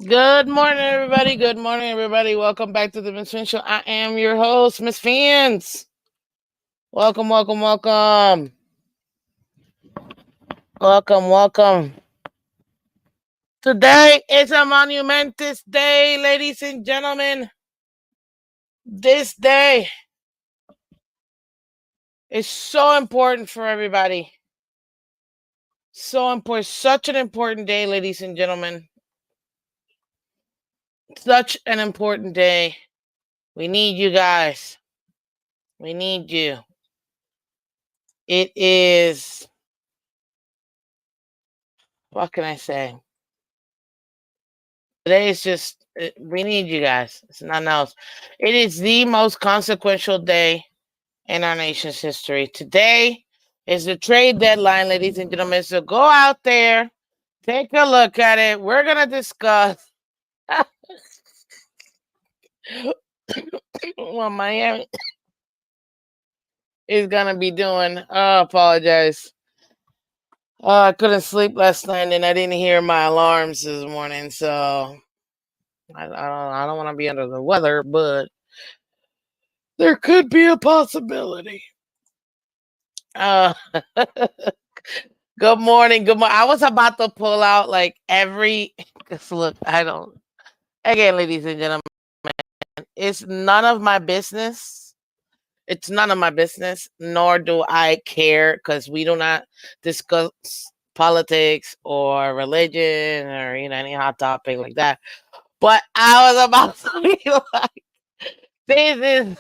Good morning, everybody. Good morning, everybody. Welcome back to the Miss Fin Show. I am your host, Miss Phins. Welcome, welcome, welcome. Welcome, welcome. Today is a monumentous day, ladies and gentlemen. This day is so important for everybody. So important. Such an important day, ladies and gentlemen. Such an important day. We need you guys. We need you. It is, what can I say? Today is just, we need you guys. It's nothing else. It is the most consequential day in our nation's history. Today is the trade deadline, ladies and gentlemen. So go out there, take a look at it. We're going to discuss what Miami is going to be doing. Oh, apologize. I couldn't sleep last night and I didn't hear my alarms this morning. So I don't want to be under the weather, but there could be a possibility. Uh, Good morning. Good morning. I was about to pull out like every. Cause look, I don't. Again, ladies and gentlemen, it's none of my business. It's none of my business, nor do I care because we do not discuss politics or religion or any hot topic like that. But I was about to be like, this is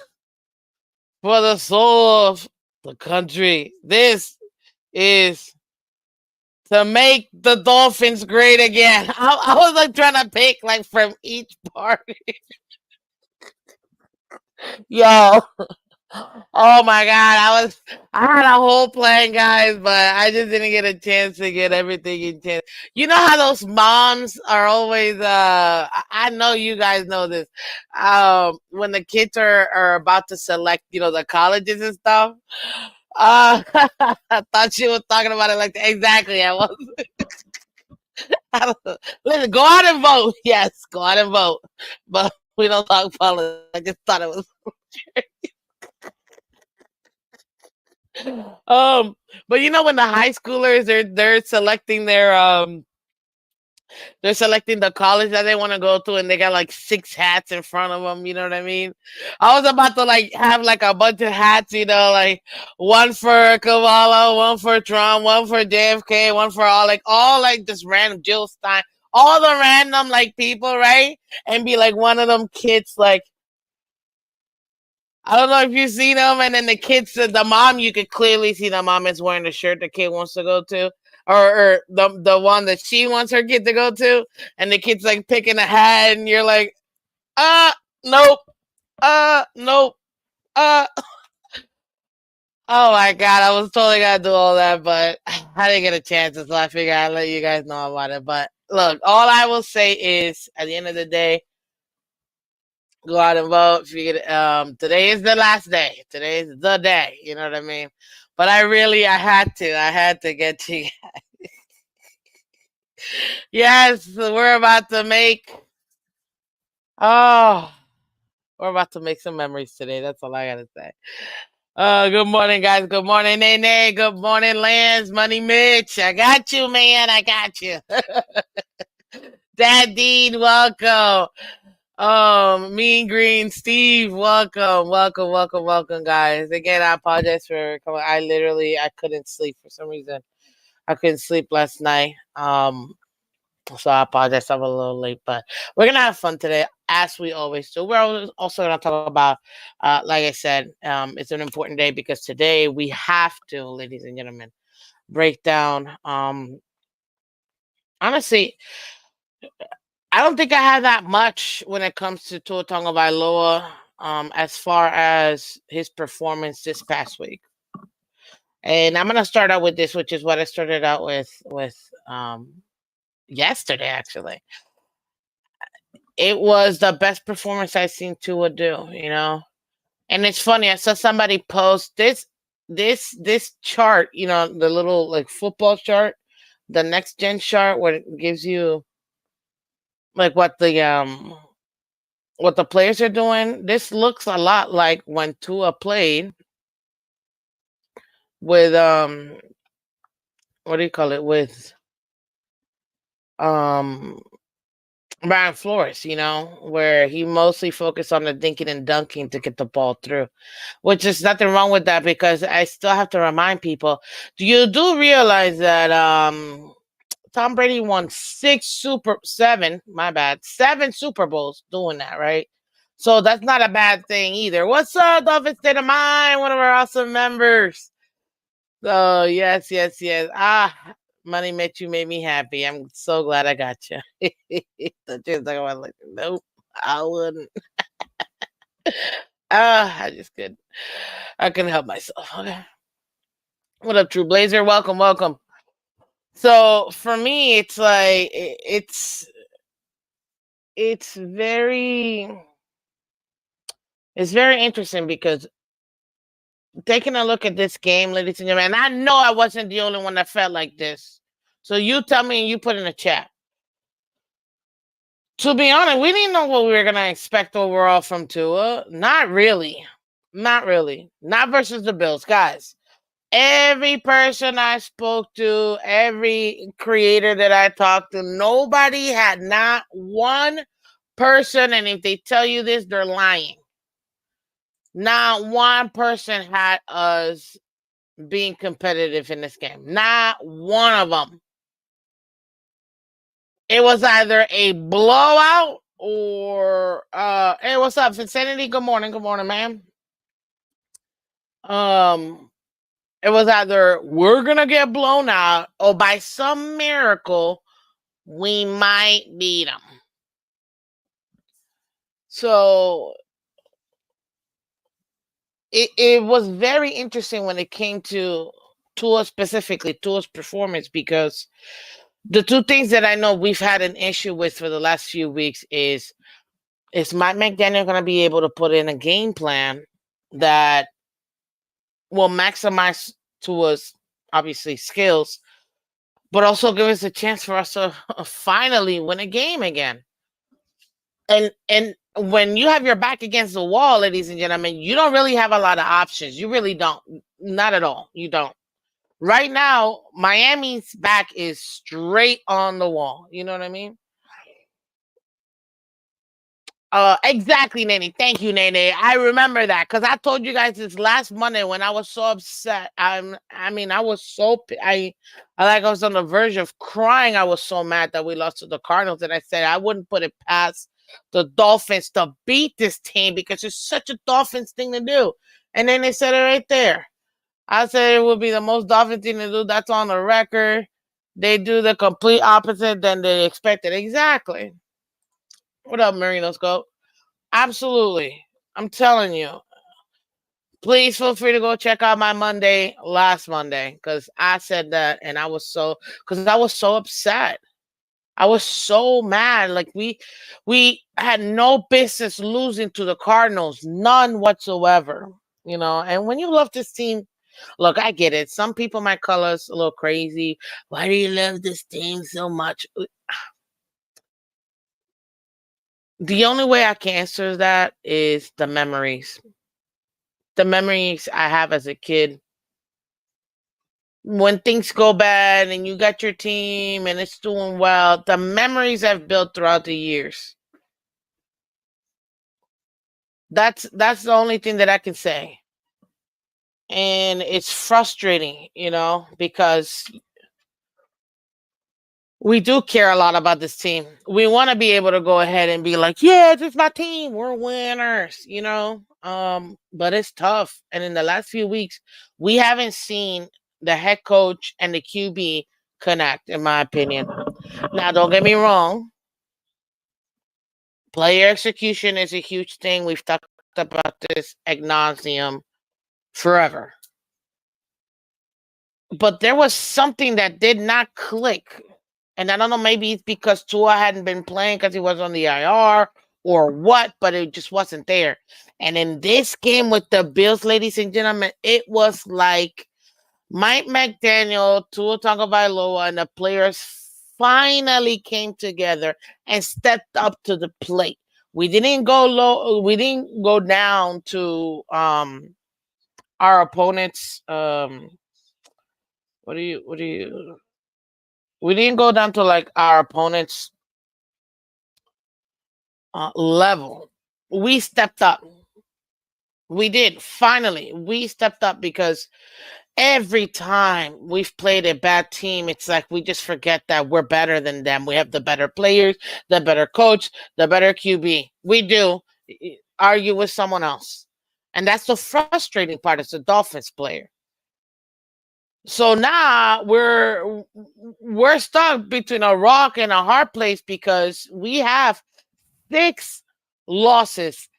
for the soul of the country. This is to make the Dolphins great again. I was like trying to pick like from each part. Yo, oh my god, I had a whole plan, guys, but I just didn't get a chance to get everything in chance. You know how those moms are always I know you guys know this. When the kids are about to select, the colleges and stuff. Uh I thought she was talking about it like that. Exactly. I was. I don't know. Listen, go out and vote. Yes, go out and vote. But we don't talk politics. I just thought it was um but when the high schoolers they're selecting they're selecting the college that they want to go to, and they got like six hats in front of them. You know what I mean? I was about to like have like a bunch of hats, like one for Kamala, one for Trump, one for JFK, one for all like just random Jill Stein, all the random like people, right? And be like one of them kids, like I don't know if you've seen them, and then the kids, the mom, you could clearly see the mom is wearing the shirt the kid wants to go to, or the one that she wants her kid to go to, and the kid's like picking a hat, and you're like, uh, nope, nope, uh. Oh my god, I was totally gonna do all that, but I didn't get a chance, so I figured I'd let you guys know about it. But look, all I will say is, at the end of the day, go out and vote. If you get, today is the last day. Today is the day. You know what I mean? But I had to get to. Yes, we're about to make. Oh, we're about to make some memories today. That's all I gotta say. Good morning, guys. Good morning, Nene. Good morning, Lance. Money Mitch. I got you, man. I got you. Dad Dean, welcome. Mean Green Steve, welcome, welcome, welcome, welcome, guys. Again, I apologize for coming. I couldn't sleep for some reason. I couldn't sleep last night. So I apologize. I'm a little late, but we're gonna have fun today, as we always do. We're also gonna talk about, like I said, it's an important day because today we have to, ladies and gentlemen, break down. Honestly, I don't think I have that much when it comes to Tua Tagovailoa, as far as his performance this past week. And I'm gonna start out with this, which is what I started out with yesterday. Actually, it was the best performance I've seen Tua do. And it's funny. I saw somebody post this chart. The little like football chart, the next gen chart, where it gives you like what the players are doing. This looks a lot like when Tua played with what do you call it, with um Brian Flores, where he mostly focused on the dinking and dunking to get the ball through, which is nothing wrong with that because I still have to remind people. You do realize that Tom Brady won seven Super Bowls doing that, right? So that's not a bad thing either. What's up, Dolphin State of Mind? One of our awesome members. Oh, yes, yes, yes. Money met you made me happy. I'm so glad I got you. The just like, I was like, nope, I wouldn't. I just could. I couldn't help myself. Okay. What up, True Blazer? Welcome, welcome. So for me, it's like it's very interesting because taking a look at this game, ladies and gentlemen, and I know I wasn't the only one that felt like this. So you tell me and you put in the chat. To be honest, we didn't know what we were gonna expect overall from Tua. Not really. Not really. Not versus the Bills, guys. Every person I spoke to, every creator that I talked to, nobody had not one person, and if they tell you this, they're lying. Not one person had us being competitive in this game. Not one of them. It was either a blowout or hey, what's up, Vicinity? Good morning, ma'am. It was either we're gonna get blown out or by some miracle we might beat them. So it was very interesting when it came to Tua specifically, Tua's performance, because the two things that I know we've had an issue with for the last few weeks is Mike McDaniel going to be able to put in a game plan that will maximize Tua's obviously skills, but also give us a chance for us to finally win a game again. And when you have your back against the wall, ladies and gentlemen, you don't really have a lot of options. You really don't. Not at all. You don't. Right now, Miami's back is straight on the wall. You know what I mean? Exactly, Nene. Thank you, Nene. I remember that because I told you guys this last Monday when I was so upset. I was so I was on the verge of crying. I was so mad that we lost to the Cardinals, and I said I wouldn't put it past the Dolphins to beat this team because it's such a Dolphins thing to do. And then they said it right there. I said it would be the most Dolphins thing to do. That's on the record. They do the complete opposite than they expected. Exactly. What up, Marino Scope? Absolutely. I'm telling you. Please feel free to go check out my last Monday, because I said that and I was so upset. I was so mad. Like we had no business losing to the Cardinals, none whatsoever. And when you love this team, look, I get it. Some people might call us a little crazy. Why do you love this team so much? The only way I can answer that is the memories. The memories I have as a kid. When things go bad and you got your team and it's doing well, the memories I've built throughout the years. That's the only thing that I can say. And it's frustrating, because we do care a lot about this team. We want to be able to go ahead and be like, yeah, this is my team. We're winners, but it's tough. And in the last few weeks, we haven't seen the head coach and the QB connect, in my opinion. Now, don't get me wrong. Player execution is a huge thing. We've talked about this ad nauseum forever. But there was something that did not click. And I don't know, maybe it's because Tua hadn't been playing because he was on the IR or what, but it just wasn't there. And in this game with the Bills, ladies and gentlemen, it was like Mike McDaniel, Tua Tagovailoa, and the players finally came together and stepped up to the plate. We didn't go low. We didn't go down to our opponents. What do you? We didn't go down to like our opponents' level. We stepped up. We did finally. We stepped up because every time we've played a bad team, it's like we just forget that we're better than them. We have the better players, the better coach, the better QB. We do argue with someone else. And that's the frustrating part as a Dolphins player. So now we're stuck between a rock and a hard place because we have 6 losses.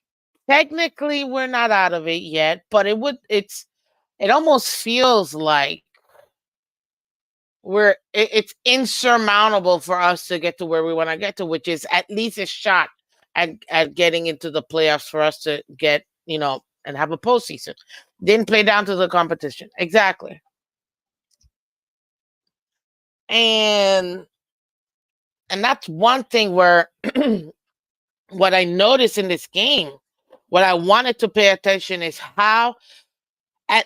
Technically, we're not out of it yet, but it almost feels like it's insurmountable for us to get to where we want to get to, which is at least a shot at getting into the playoffs for us to get, and have a postseason. Didn't play down to the competition. Exactly. And that's one thing where what I noticed in this game, what I wanted to pay attention is how do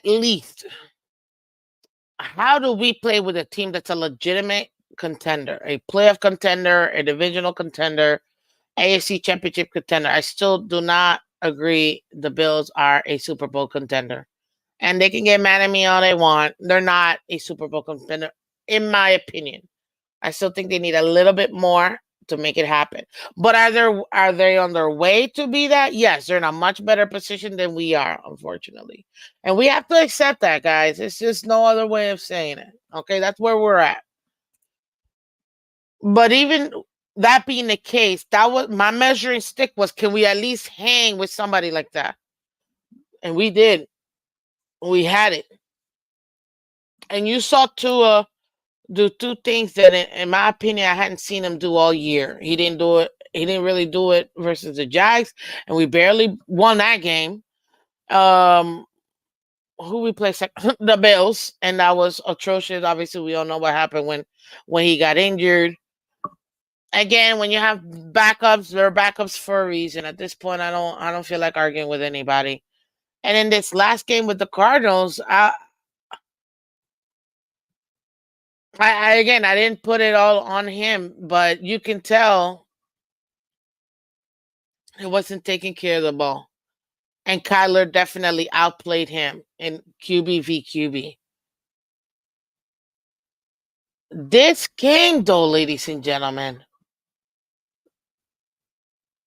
we play with a team that's a legitimate contender, a playoff contender, a divisional contender, AFC championship contender? I still do not agree the Bills are a Super Bowl contender. And they can get mad at me all they want. They're not a Super Bowl contender, in my opinion. I still think they need a little bit more to make it happen. But are they on their way to be that? Yes, they're in a much better position than we are, unfortunately. And we have to accept that, guys. It's just no other way of saying it. Okay, that's where we're at. But even that being the case, that was my measuring stick was, can we at least hang with somebody like that? And we did. We had it. And you saw Tua do 2 things that, in my opinion, I hadn't seen him do all year. He didn't do it. He didn't really do it versus the Jags, and we barely won that game. Who we play second? The Bills, and that was atrocious. Obviously, we all know what happened when he got injured. Again, when you have backups, they're backups for a reason. At this point, I don't feel like arguing with anybody. And in this last game with the Cardinals, I again, I didn't put it all on him, but you can tell he wasn't taking care of the ball. And Kyler definitely outplayed him in QB v QB. This game, though, ladies and gentlemen,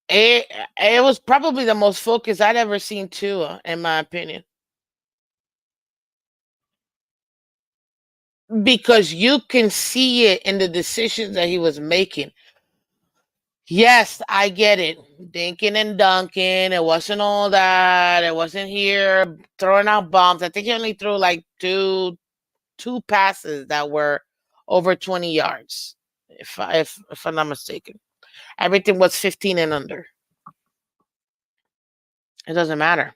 it was probably the most focused I'd ever seen Tua, in my opinion. Because you can see it in the decisions that he was making. Yes, I get it. Dinking and dunking. It wasn't all that. It wasn't here throwing out bombs. I think he only threw like two passes that were over 20 yards, if I'm not mistaken. Everything was 15 and under. It doesn't matter.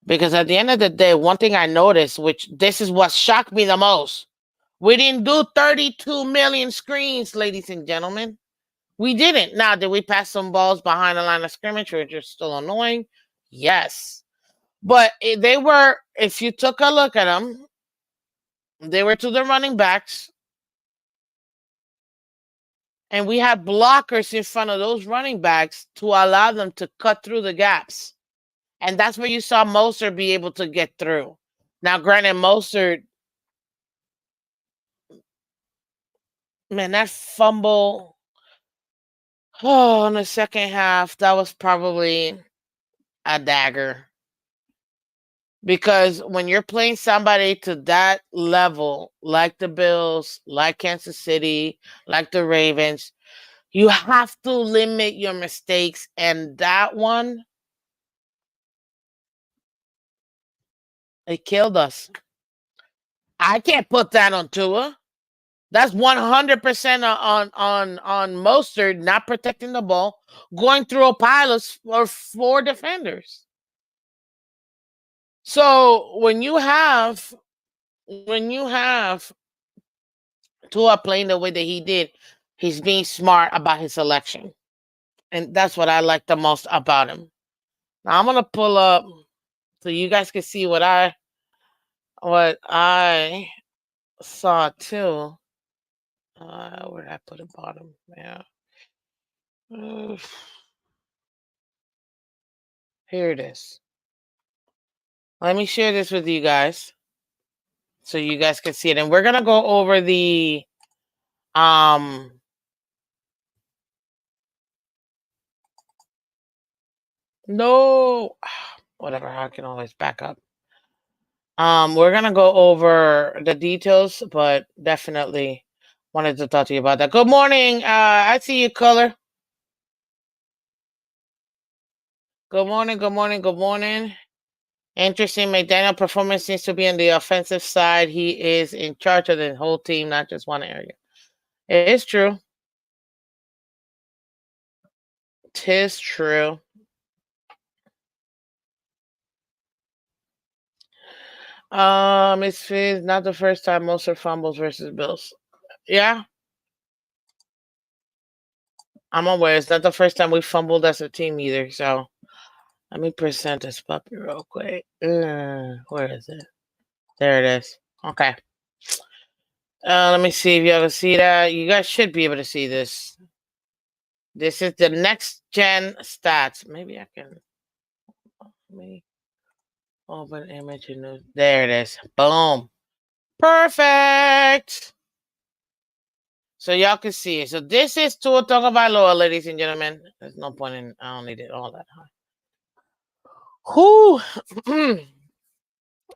Because at the end of the day, one thing I noticed, which this is what shocked me the most, we didn't do 32 million screens, ladies and gentlemen. We didn't. Now, did we pass some balls behind the line of scrimmage, which are still annoying? Yes. But they were, if you took a look at them, they were to the running backs. And we had blockers in front of those running backs to allow them to cut through the gaps. And that's where you saw Mostert be able to get through. Now, granted, Mostert, man, that fumble, in the second half, that was probably a dagger. Because when you're playing somebody to that level, like the Bills, like Kansas City, like the Ravens, you have to limit your mistakes. And that one, it killed us. I can't put that on Tua. That's 100% on Mostert not protecting the ball, going through a pile of 4 defenders. So when you have Tua playing the way that he did, he's being smart about his selection. And that's what I like the most about him. Now I'm gonna pull up so you guys can see what I saw too. Where did I put it? Bottom? Yeah. Uh, Here it is. Let me share this with you guys so you guys can see it. And we're gonna go over the no whatever, I can always back up. We're gonna go over the details, but definitely wanted to talk to you about that. Good morning. I see you, Color. Good morning, good morning, good morning. Interesting. McDaniel performance seems to be on the offensive side. He is in charge of the whole team, not just one area. It is true. Tis true. It's Phins, not the first time most are fumbles versus Bills. Yeah, I'm aware. It's not the first time we fumbled as a team either. So let me present this puppy real quick. Where is it? There it is. Okay. Let me see if you can see that. You guys should be able to see this. This is the next gen stats. Maybe I can. Let me open image and news. There it is. Boom. Perfect. So y'all can see it. So this is Tua Tagovailoa, ladies and gentlemen. There's no point in. I don't need it all that high. Whoo.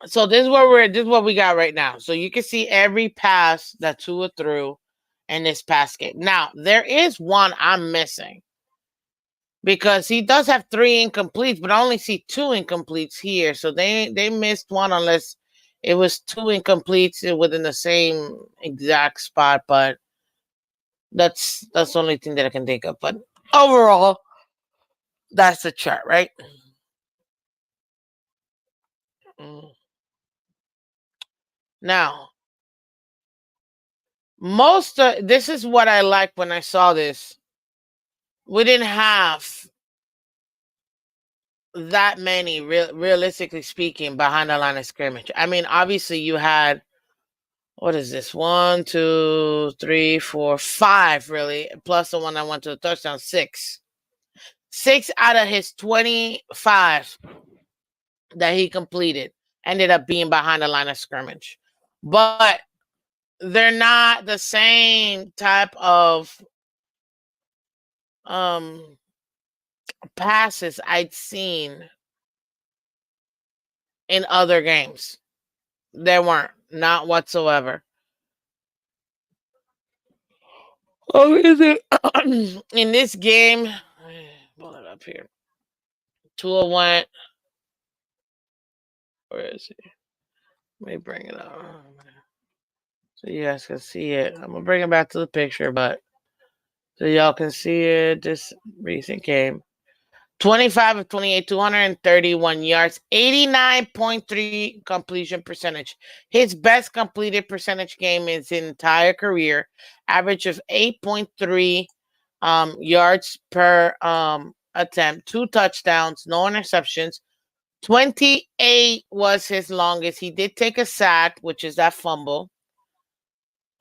So this is what we got right now. So you can see every pass that Tua threw in this pass game. Now there is one I'm missing because he does have 3 incompletes, but I only see 2 incompletes here. So they missed one unless it was 2 incompletes within the same exact spot. But that's the only thing that I can think of. But overall, that's the chart, right? Now, this is what I liked when I saw this. We didn't have that many, realistically speaking, behind the line of scrimmage. I mean, obviously you had, what is this? 1, 2, 3, 4, 5, really, plus the one that went to the touchdown, 6. 6 out of his 25 that he completed ended up being behind the line of scrimmage. But they're not the same type of passes I'd seen in other games. There weren't, not whatsoever. Oh, is it in this game? Pull it up here. Tua went. Where is he? Let me bring it up so you guys can see it. I'm gonna bring it back to the picture, but so y'all can see it. This recent game. 25 of 28, 231 yards, 89.3 completion percentage. His best completed percentage game in his entire career, average of 8.3 yards per attempt, 2 touchdowns, no interceptions. 28 was his longest. He did take a sack, which is that fumble.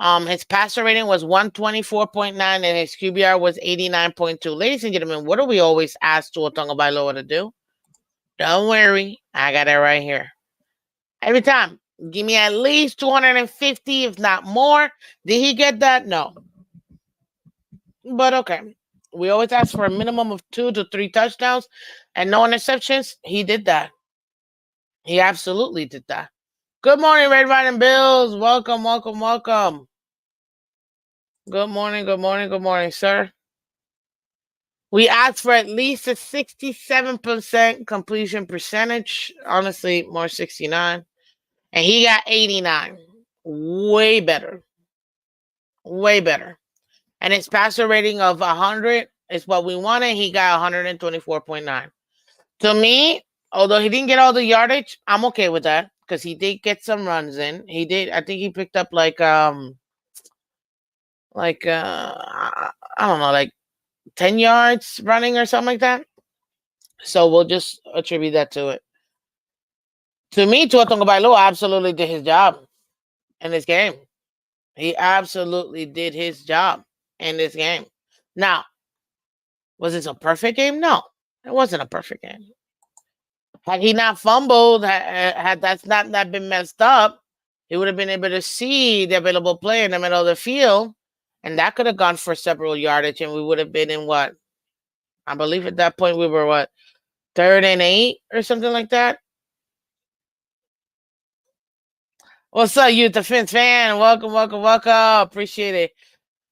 His passer rating was 124.9 and his QBR was 89.2. Ladies and gentlemen, what do we always ask Tua Tagovailoa to do? Don't worry, I got it right here. Every time, give me at least 250, if not more. Did he get that? No. But okay. We always ask for a minimum of 2 to 3 touchdowns and no interceptions. He did that. He absolutely did that. Good morning, Red Riding Bills. Welcome, welcome, welcome. Good morning, good morning, good morning, sir. We asked for at least a 67% completion percentage. Honestly, more 69. And he got 89. Way better. Way better. And his passer rating of 100 is what we wanted. He got 124.9. To me, although he didn't get all the yardage, I'm okay with that because he did get some runs in. He did. I think he picked up like like I don't know, like 10 yards running or something like that. So we'll just attribute that to it. To me, Tua Tagovailoa absolutely did his job in this game. He absolutely did his job in this game. Now, was this a perfect game? No, it wasn't a perfect game. Had he not fumbled, had that's not been messed up, he would have been able to see the available player in the middle of the field, and that could have gone for several yardage, and we would have been in what? I believe at that point we were what, 3rd and 8 or something like that. What's up, you, the Phins fan? Welcome, welcome, welcome. Appreciate it.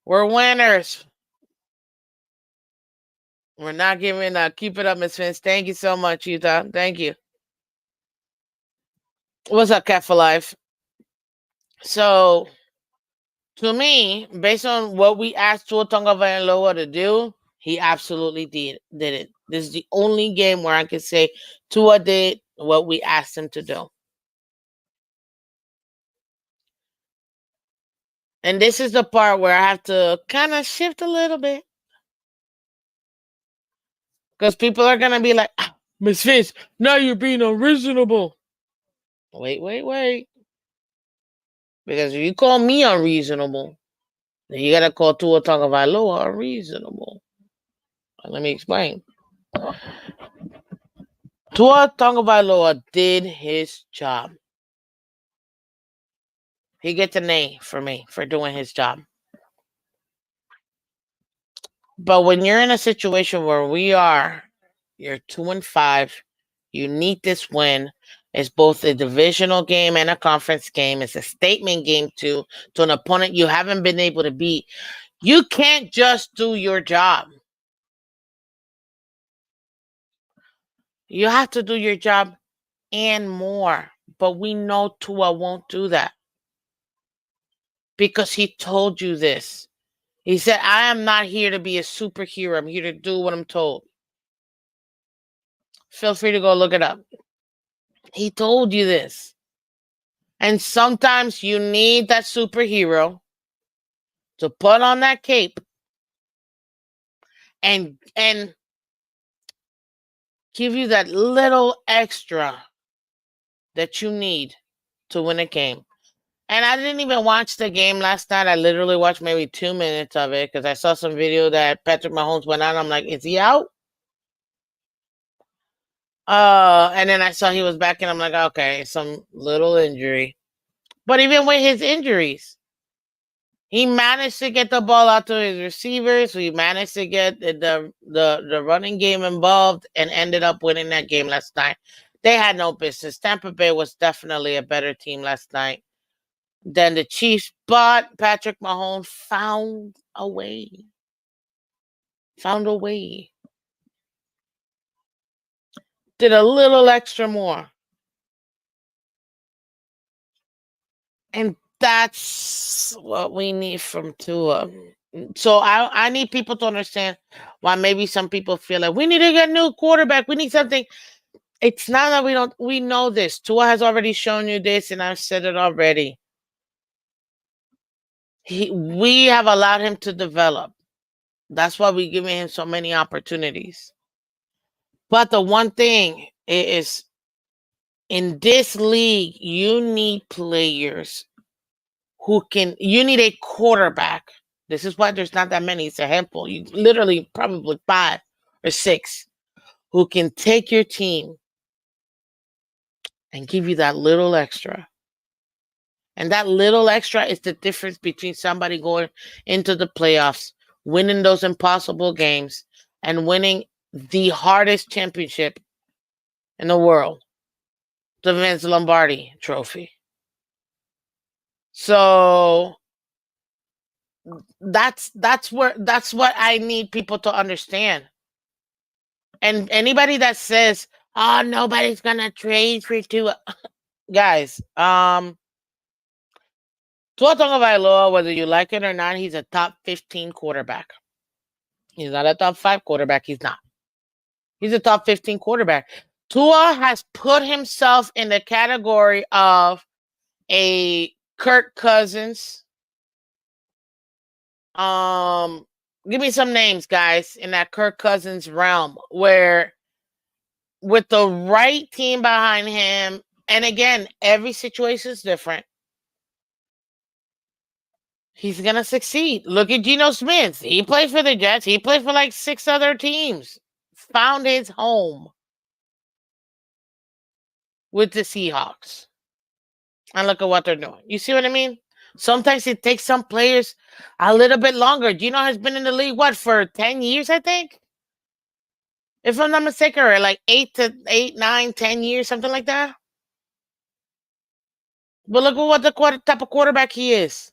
We're winners. We're not giving up. Keep it up, Miss Phins. Thank you so much, Utah. Thank you. What's up, Cat for Life? So, to me, based on what we asked Tua Tagovailoa to do, he absolutely did it. This is the only game where I can say Tua did what we asked him to do. And this is the part where I have to kind of shift a little bit. Because people are going to be like, Miss Fitz, now you're being unreasonable. Wait. Because if you call me unreasonable, then you got to call Tua Tagovailoa unreasonable. Let me explain. Tua Tagovailoa did his job. He gets an A for me for doing his job. But when you're in a situation where we are, you're 2-5, you need this win. It's both a divisional game and a conference game. It's a statement game to an opponent you haven't been able to beat. You can't just do your job. You have to do your job and more. But we know Tua won't do that. Because he told you this. He said, I am not here to be a superhero. I'm here to do what I'm told. Feel free to go look it up. He told you this. And sometimes you need that superhero to put on that cape and give you that little extra that you need to win a game. And I didn't even watch the game last night. I literally watched maybe 2 minutes of it because I saw some video that Patrick Mahomes went out. I'm like, is he out? And then I saw he was back and I'm like, okay, some little injury. But even with his injuries, he managed to get the ball out to his receivers. We managed to get the running game involved and ended up winning that game last night. They had no business. Tampa Bay was definitely a better team last night than the Chiefs, but Patrick Mahomes found a way. Did a little extra more. And that's what we need from Tua. So I need people to understand why maybe some people feel like we need to get a new quarterback. We need something. It's not that we know this. Tua has already shown you this, and I've said it already. We have allowed him to develop. That's why we're giving him so many opportunities. But the one thing is, in this league, you need players you need a quarterback. This is why there's not that many. It's a handful. You literally probably 5 or 6 who can take your team and give you that little extra. And that little extra is the difference between somebody going into the playoffs, winning those impossible games, and winning the hardest championship in the world, the Vince Lombardi Trophy. So that's what I need people to understand. And anybody that says, "Oh, nobody's gonna trade for Tua," guys, Tua Tagovailoa, whether you like it or not, he's a top 15 quarterback. He's not a top 5 quarterback. He's not. He's a top 15 quarterback. Tua has put himself in the category of a Kirk Cousins, Give me some names, guys, in that Kirk Cousins realm where with the right team behind him, and again, every situation is different. He's gonna succeed. Look at Geno Smith. He played for the Jets. He played for like 6 other teams. Found his home with the Seahawks. And look at what they're doing. You see what I mean? Sometimes it takes some players a little bit longer. Geno has been in the league, what, for 10 years, I think? If I'm not mistaken, or like 9, 10 years, something like that. But look at what the type of quarterback he is.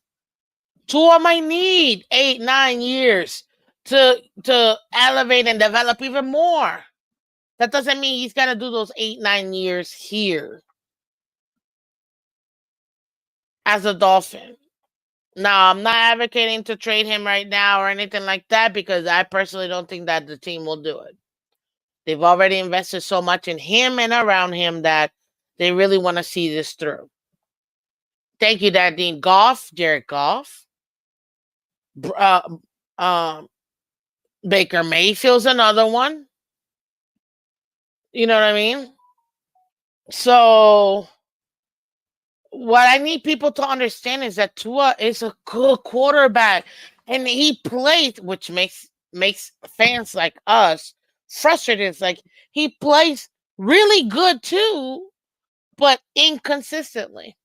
Tua might need 8, 9 years to elevate and develop even more. That doesn't mean he's got to do those 8, 9 years here as a Dolphin. Now, I'm not advocating to trade him right now or anything like that because I personally don't think that the team will do it. They've already invested so much in him and around him that they really want to see this through. Thank you, Dadine. Jared Goff. Baker Mayfield's another one. You know what I mean? So what I need people to understand is that Tua is a good quarterback, and he plays, which makes fans like us frustrated. It's like he plays really good too, but inconsistently.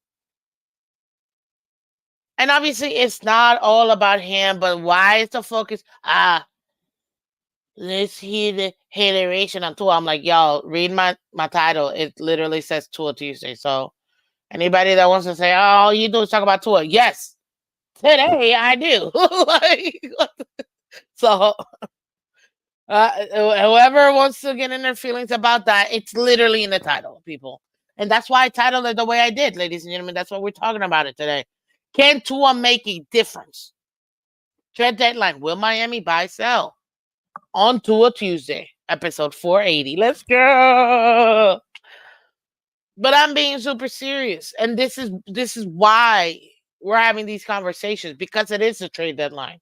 And obviously, it's not all about him, but why is the focus? Let's hear the hateration on Tua. I'm like, y'all, read my title. It literally says Tua Tuesday. So anybody that wants to say, oh, all you do is talk about Tua. Yes, today I do. So whoever wants to get in their feelings about that, it's literally in the title, people. And that's why I titled it the way I did, ladies and gentlemen. That's what we're talking about it today. Can Tua make a difference? Trade deadline. Will Miami buy, sell? On Tua Tuesday, episode 480. Let's go. But I'm being super serious. And this is why we're having these conversations, because it is a trade deadline.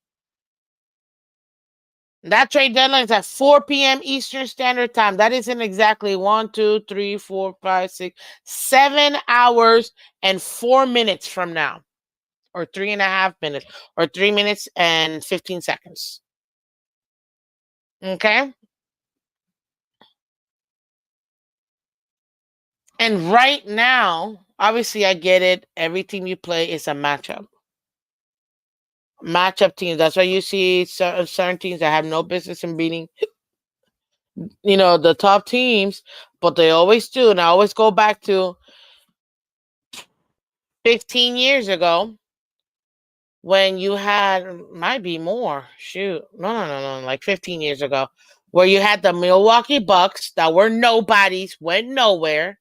That trade deadline is at 4 p.m. Eastern Standard Time. That isn't exactly 1, 2, 3, 4, 5, 6, 7 hours and 4 minutes from now. Or 3.5 minutes. Or 3 minutes and 15 seconds. Okay? And right now, obviously I get it. Every team you play is a matchup. Matchup teams. That's why you see certain teams that have no business in beating, the top teams, but they always do. And I always go back to 15 years ago when you had, might be more, no, like 15 years ago, where you had the Milwaukee Bucks that were nobodies, went nowhere,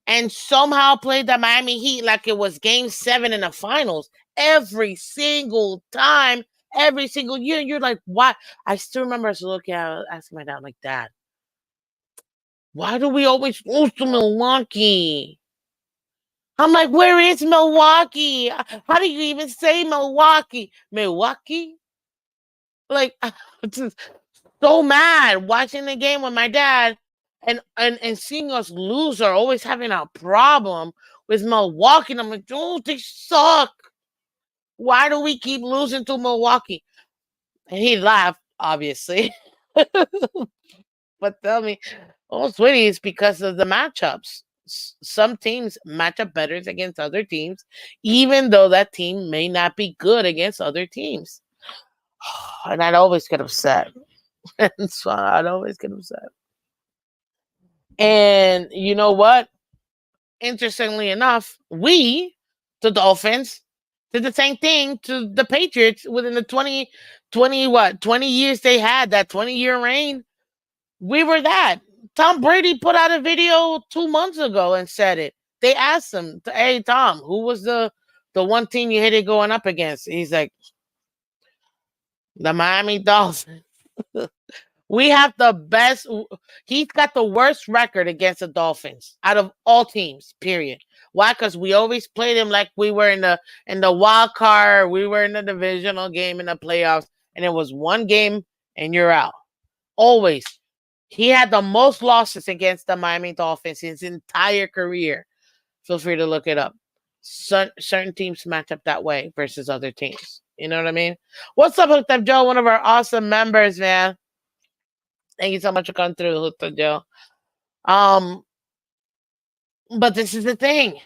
and somehow played the Miami Heat like it was Game 7 in the finals every single time, every single year. You're like, why? I still remember us looking at asking my dad, like, Dad, why do we always lose to Milwaukee? I'm like, where is Milwaukee? How do you even say Milwaukee? Milwaukee? Like, I'm just so mad watching the game with my dad and seeing us lose or always having a problem with Milwaukee. And I'm like, dude, they suck. Why do we keep losing to Milwaukee? And he laughed, obviously. But tell me, oh, sweetie, it's because of the matchups. Some teams match up better against other teams, even though that team may not be good against other teams. And I'd always get upset. So I'd always get upset. And you know what? Interestingly enough, the Dolphins, did the same thing to the Patriots within the 20 years they had, that 20-year reign. We were that. Tom Brady put out a video 2 months ago and said it. They asked him, hey, Tom, who was the one team you hated going up against? He's like, the Miami Dolphins. We have the best. He's got the worst record against the Dolphins out of all teams, period. Why? Because we always played him like we were in the wild card. We were in the divisional game in the playoffs, and it was one game and you're out. Always. He had the most losses against the Miami Dolphins his entire career. Feel free to look it up. Certain teams match up that way versus other teams. You know what I mean? What's up, Hooked Up Joe? One of our awesome members, man. Thank you so much for coming through, Hooked Up Joe. But this is the thing.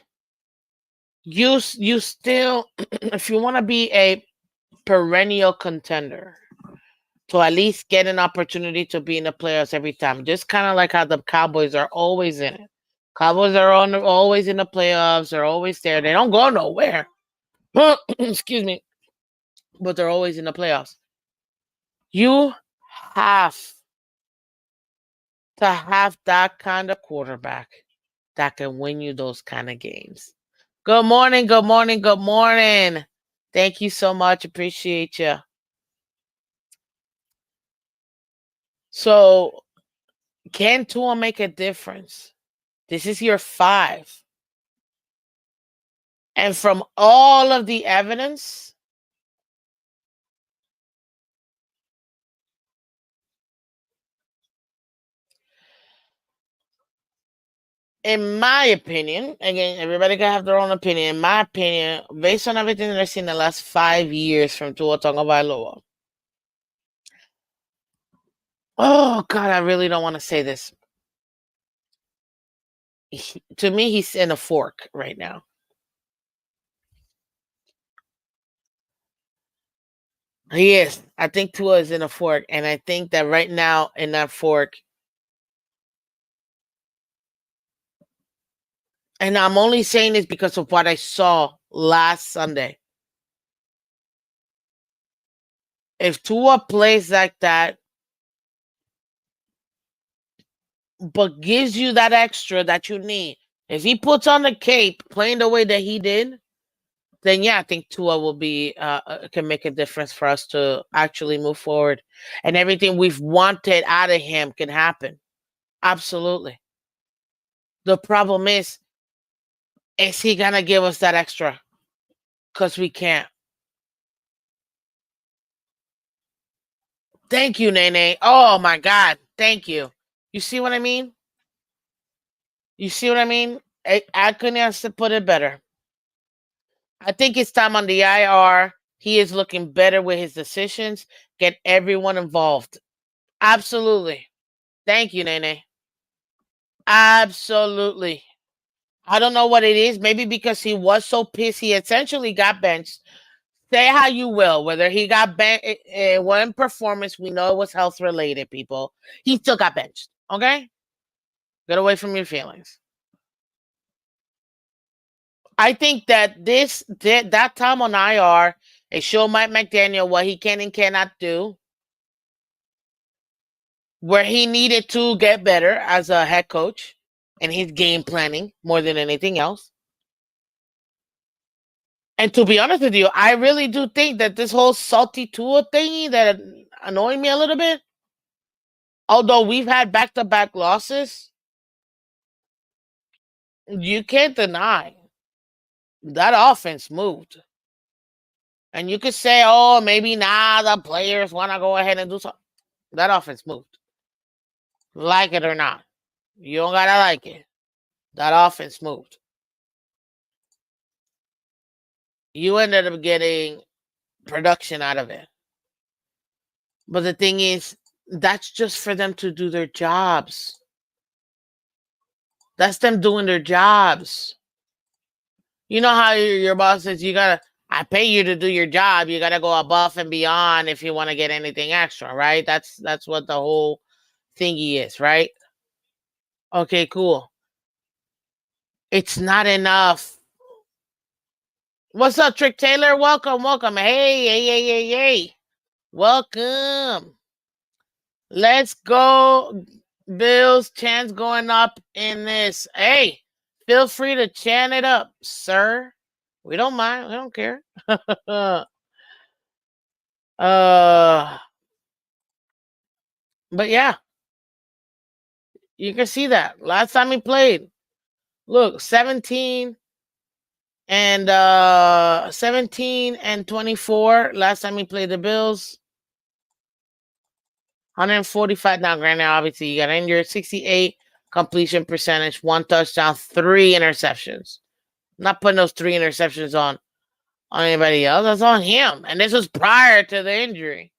You still, if you want to be a perennial contender, to at least get an opportunity to be in the playoffs every time, just kind of like how the Cowboys are always in it. Cowboys are always in the playoffs. They're always there. They don't go nowhere. Excuse me. But they're always in the playoffs. You have to have that kind of quarterback that can win you those kind of games. Good morning, good morning, good morning. Thank you so much. Appreciate you. So, can Tua make a difference? This is year 5. And from all of the evidence, in my opinion, again, everybody can have their own opinion. In my opinion, based on everything that I've seen in the last 5 years from Tua Tagovailoa. Oh, God, I really don't want to say this. To me, he's in a fork right now. He is. I think Tua is in a fork. And I think that right now in that fork, and I'm only saying this because of what I saw last Sunday. If Tua plays like that, but gives you that extra that you need, if he puts on the cape playing the way that he did, then yeah, I think Tua will be can make a difference for us to actually move forward, and everything we've wanted out of him can happen. Absolutely. The problem is he gonna give us that extra? Because we can't. Thank you, Nene. Oh my God, thank you. You see what I mean? You see what I mean? I couldn't have put it better. I think it's time on the IR. He is looking better with his decisions. Get everyone involved. Absolutely. Thank you, Nene. Absolutely. I don't know what it is. Maybe because he was so pissed, he essentially got benched. Say how you will, whether he got benched, one performance, we know it was health related, people. He still got benched. Okay? Get away from your feelings. I think that that time on IR, it showed Mike McDaniel what he can and cannot do, where he needed to get better as a head coach and his game planning more than anything else. And to be honest with you, I really do think that this whole salty Tua thingy that annoyed me a little bit, although we've had back-to-back losses, you can't deny that offense moved. And you could say, oh, maybe now the players want to go ahead and do something. That offense moved. Like it or not. You don't got to like it. That offense moved. You ended up getting production out of it. But the thing is, that's just for them to do their jobs. That's them doing their jobs. You know how your boss says I pay you to do your job. You gotta go above and beyond if you want to get anything extra, right? That's what the whole thingy is, right? Okay, cool. It's not enough. What's up, Trick Taylor? Welcome, welcome. Hey, hey, hey, hey, hey. Welcome. Let's go. Bills chance going up in this. Hey, feel free to chant it up, sir. We don't mind. We don't care. But yeah, you can see that last time he played. Look, 17, And 17 and 24 last time he played the Bills. 145. Now, granted, obviously, you got injured. 68 completion percentage, 1 touchdown, 3 interceptions. Not putting those 3 interceptions on anybody else. That's on him. And this was prior to the injury.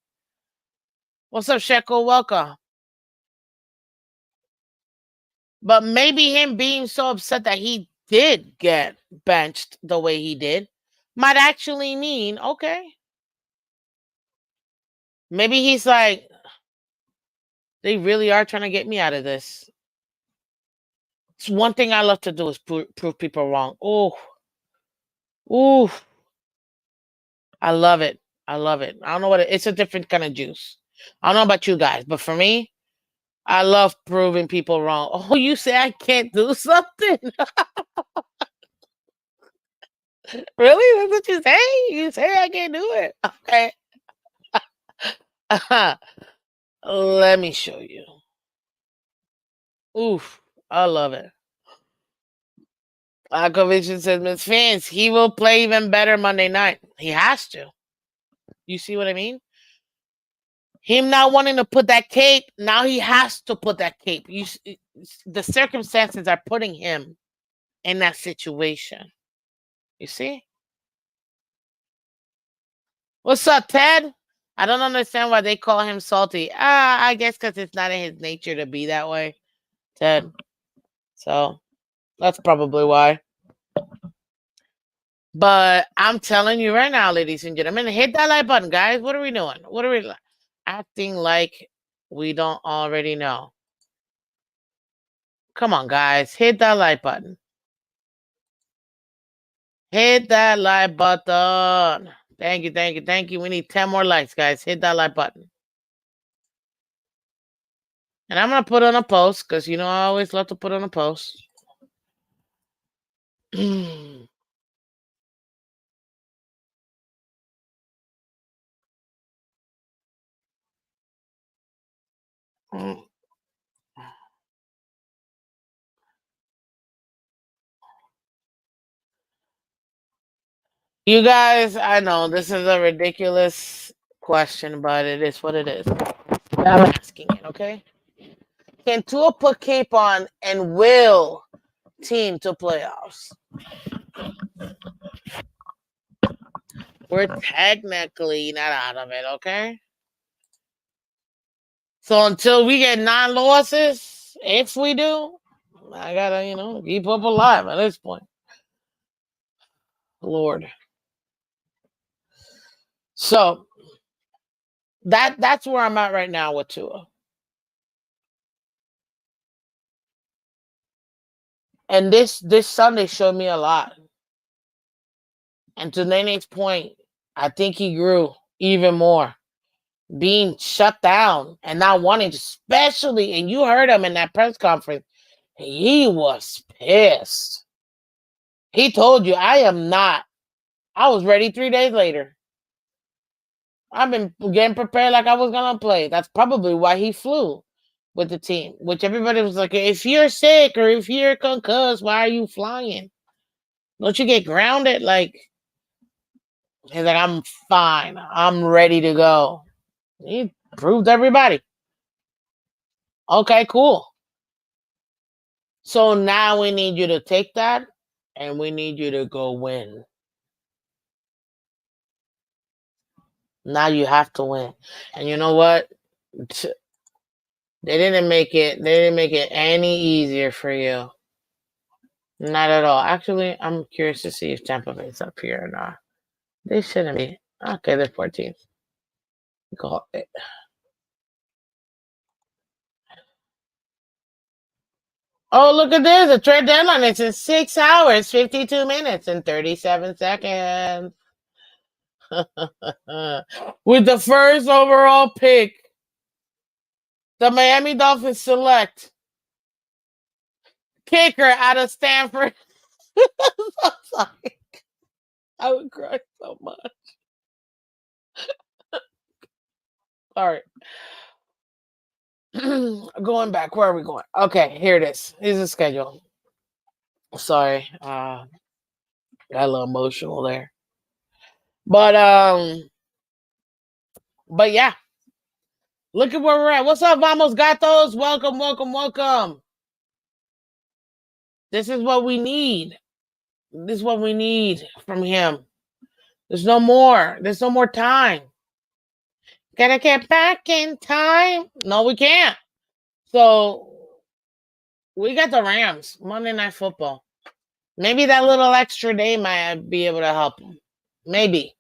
What's up, Shekel? Welcome. But maybe him being so upset that he did get benched the way he did might actually mean, okay, maybe he's like, they really are trying to get me out of this. It's one thing I love to do is prove people wrong. Oh, ooh, I love it. I love it. I don't know what it's a different kind of juice. I don't know about you guys, but for me, I love proving people wrong. Oh, you say I can't do something? Really? That's what you say? You say I can't do it? Okay. Let me show you. Oof, I love it. Conviction says, Miss Phins, he will play even better Monday night. He has to. You see what I mean? Him not wanting to put that cape, now he has to put that cape. The circumstances are putting him in that situation. You see? What's up, Ted? I don't understand why they call him salty. I guess because it's not in his nature to be that way, Ted. So that's probably why. But I'm telling you right now, ladies and gentlemen, hit that like button, guys. What are we doing? What are we acting like we don't already know? Come on, guys. Hit that like button. Hit that like button. Thank you, thank you, thank you. We need 10 more likes, guys. Hit that like button. And I'm going to put on a post because, you know, I always love to put on a post. You guys, I know this is a ridiculous question, but it is what it is. I'm asking it, okay? Can Tua put cape on and will team to playoffs? We're technically not out of it, okay? So until we get 9 losses, if we do, I gotta, you know, keep up alive at this point. Lord. So that's where I'm at right now with Tua. And this Sunday showed me a lot. And to Nene's point, I think he grew even more. Being shut down and not wanting to, especially, and you heard him in that press conference, he was pissed. He told you, I am not. I was ready 3 days later. I've been getting prepared like I was going to play. That's probably why he flew with the team, which everybody was like, if you're sick or if you're concussed, why are you flying? Don't you get grounded? Like, he's like, I'm fine. I'm ready to go. He proved everybody. Okay, cool. So now we need you to take that and we need you to go win. Now you have to win. And you know what? They didn't make it any easier for you. Not at all. Actually, I'm curious to see if Tampa Bay's up here or not. They shouldn't be. Okay, they're 14th. Go. Oh, look at this. The trade deadline is in 6 hours, 52 minutes, and 37 seconds. With the first overall pick, the Miami Dolphins select kicker out of Stanford. I'm sorry. I would cry so much. All right. Going back. Where are we going? Okay, here it is. Here's the schedule. Sorry. Got a little emotional there. But yeah. Look at where we're at. What's up, Vamos Gatos? Welcome, welcome, welcome. This is what we need. This is what we need from him. There's no more. There's no more time. Gotta get back in time. No, we can't. So we got the Rams. Monday Night Football. Maybe that little extra day might be able to help them. Maybe.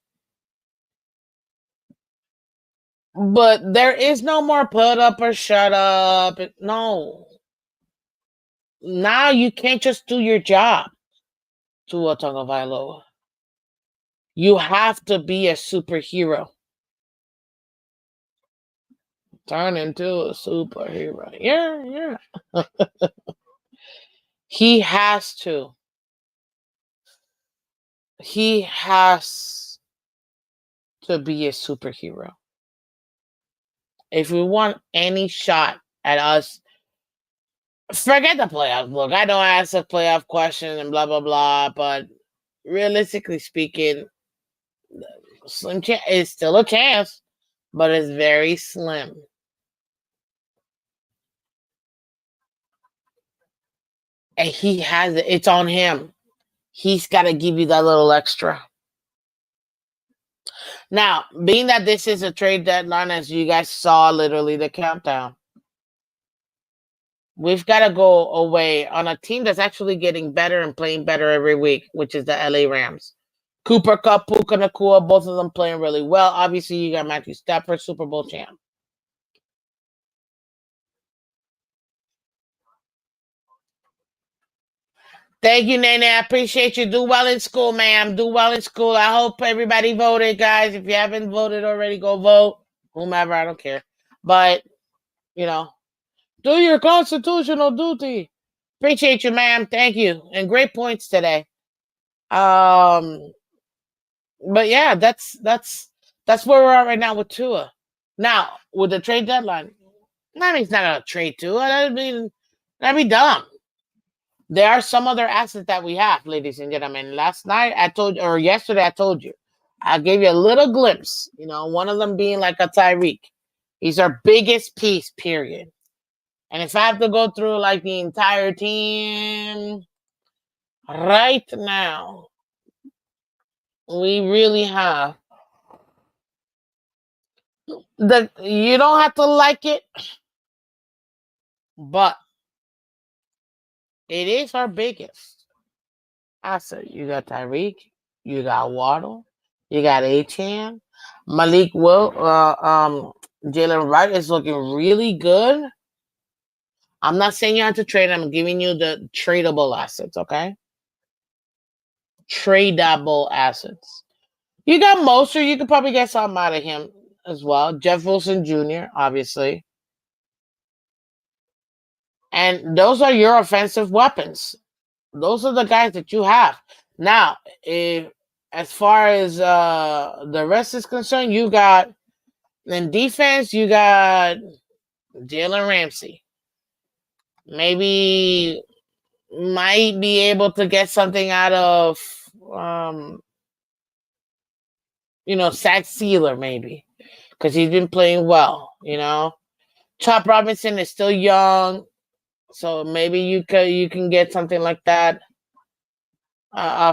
But there is no more put up or shut up. No. Now you can't just do your job. Tua Tagovailoa. You have to be a superhero. Turn into a superhero. Yeah. He has to. He has to be a superhero. If we want any shot at us, forget the playoffs. Look, I know I asked a playoff question and blah, blah, blah, but realistically speaking, slim chance is still a chance, but it's very slim. And he has it. It's on him. He's got to give you that little extra. Now, being that this is a trade deadline, as you guys saw, literally the countdown, we've got to go away on a team that's actually getting better and playing better every week, which is the LA Rams. Cooper Kupp, Puka Nacua, both of them playing really well. Obviously, you got Matthew Stafford, Super Bowl champ. Thank you, Nene. I appreciate you. Do well in school, ma'am. Do well in school. I hope everybody voted, guys. If you haven't voted already, go vote. Whomever, I don't care. But, you know, do your constitutional duty. Appreciate you, ma'am. Thank you. And great points today. But yeah, that's where we're at right now with Tua. Now, with the trade deadline, I mean, it's not gonna trade Tua. That'd be dumb. There are some other assets that we have, ladies and gentlemen. Last night or yesterday I told you. I gave you a little glimpse, one of them being like a Tyreek. He's our biggest piece, period. And if I have to go through like the entire team right now, we really have you don't have to like it, but it is our biggest asset. You got Tyreek, you got Waddle, you got Achane, Malik Will, Jalen Wright is looking really good. I'm not saying you have to trade. I'm giving you the tradable assets, okay? Tradable assets. You got Moser. You could probably get something out of him as well. Jeff Wilson Jr., obviously. And those are your offensive weapons. Those are the guys that you have. Now, as far as the rest is concerned, you got in defense, you got Jalen Ramsey. Maybe might be able to get something out of Zach Sealer, maybe, because he's been playing well. Chop Robinson is still young, so maybe you can get something like that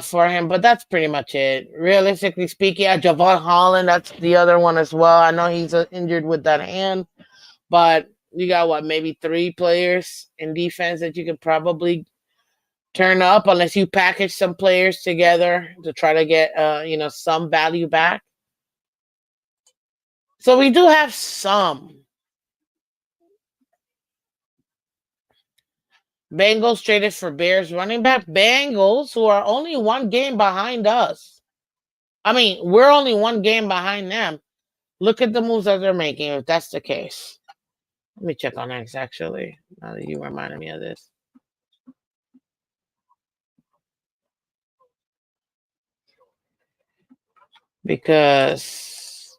for him. But that's pretty much it. Realistically speaking, Javon Holland, that's the other one as well. I know he's injured with that hand, but you got maybe 3 players in defense that you could probably turn up, unless you package some players together to try to get some value back. So we do have some. Bengals traded for Bears running back. Bengals, who are only 1 game behind us. I mean, we're only 1 game behind them. Look at the moves that they're making, if that's the case. Let me check on X, actually, now that you reminded me of this. Because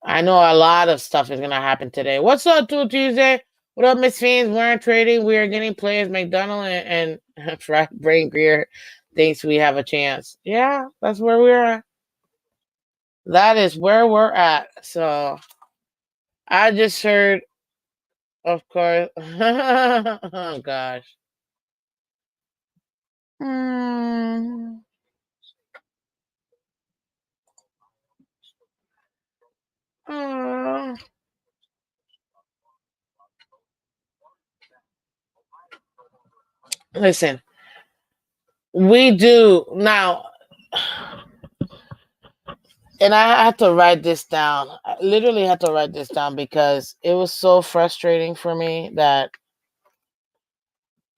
I know a lot of stuff is going to happen today. What's up, Tua Tuesday? What up, Miss Phins? We're trading. We are getting players. McDonald and Fried Brain Greer. thinks we have a chance. Yeah, that's where we're at. That is where we're at. So I just heard, of course. Oh gosh. Hmm. Uh, listen, we do now, and I had to write this down. I literally had to write this down because it was so frustrating for me that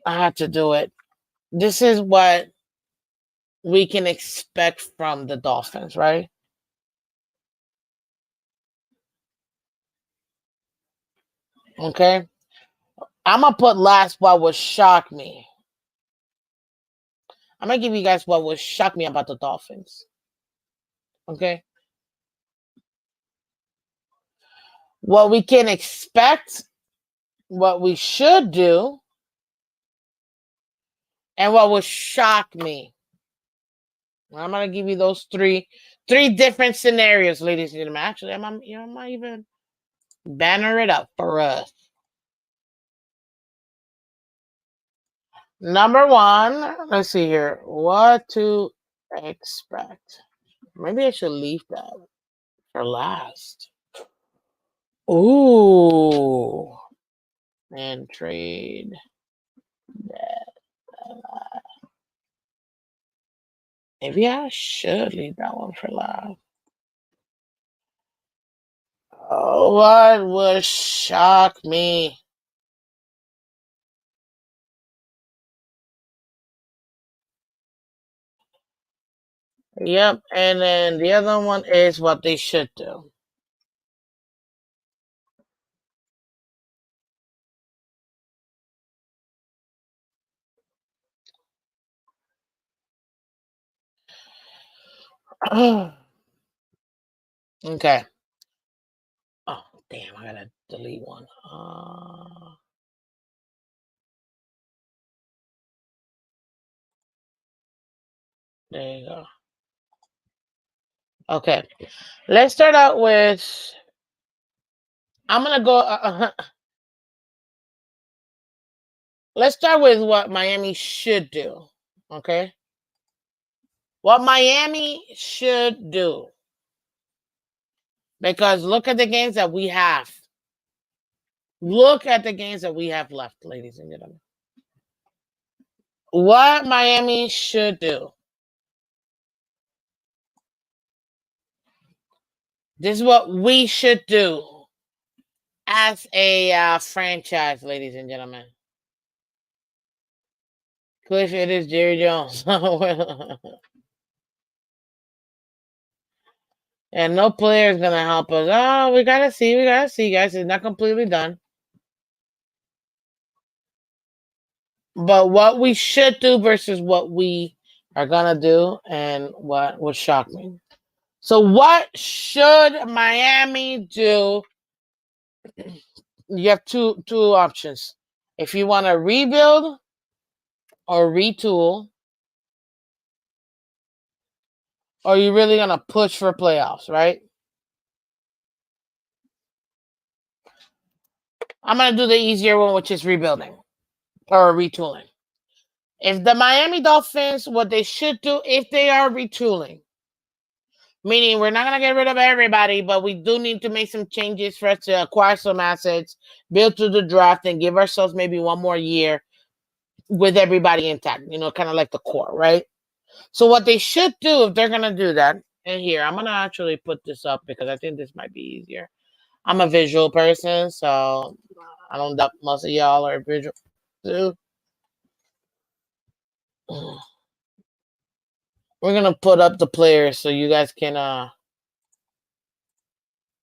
I had to do it. This is what we can expect from the Dolphins, right? Okay. I'm gonna put last what would shock me. I'm gonna give you guys what would shock me about the Dolphins. Okay. What we can expect, what we should do, and what would shock me. I'm gonna give you those three different scenarios, ladies and gentlemen. Actually, I might even banner it up for us. Number one, let's see here. What to expect. Maybe I should leave that for last. Ooh. And trade that. Maybe I should leave that one for last. Oh, what would shock me? Yep, and then the other one is what they should do. Okay. Oh, damn, I gotta delete one. There you go. Okay. Let's start out with. I'm gonna go. Let's start with what Miami should do. Okay. What Miami should do. Because look at the games that we have. Look at the games that we have left, ladies and gentlemen. What Miami should do. This is what we should do as a franchise, ladies and gentlemen. Cliff, it is Jerry Jones. And no player is gonna help us. Oh, we gotta see, guys. It's not completely done. But what we should do versus what we are gonna do and what would shock me. So what should Miami do? You have two options. If you want to rebuild or retool, or you really gonna push for playoffs, right? I'm gonna do the easier one, which is rebuilding or retooling. If the Miami Dolphins, what they should do if they are retooling, meaning we're not gonna get rid of everybody, but we do need to make some changes for us to acquire some assets, build through the draft, and give ourselves maybe one more year with everybody intact. Kind of like the core, right? So what they should do if they're gonna do that, and here I'm gonna actually put this up because I think this might be easier. I'm a visual person, so I don't doubt most of y'all are visual too. We're gonna put up the players so you guys can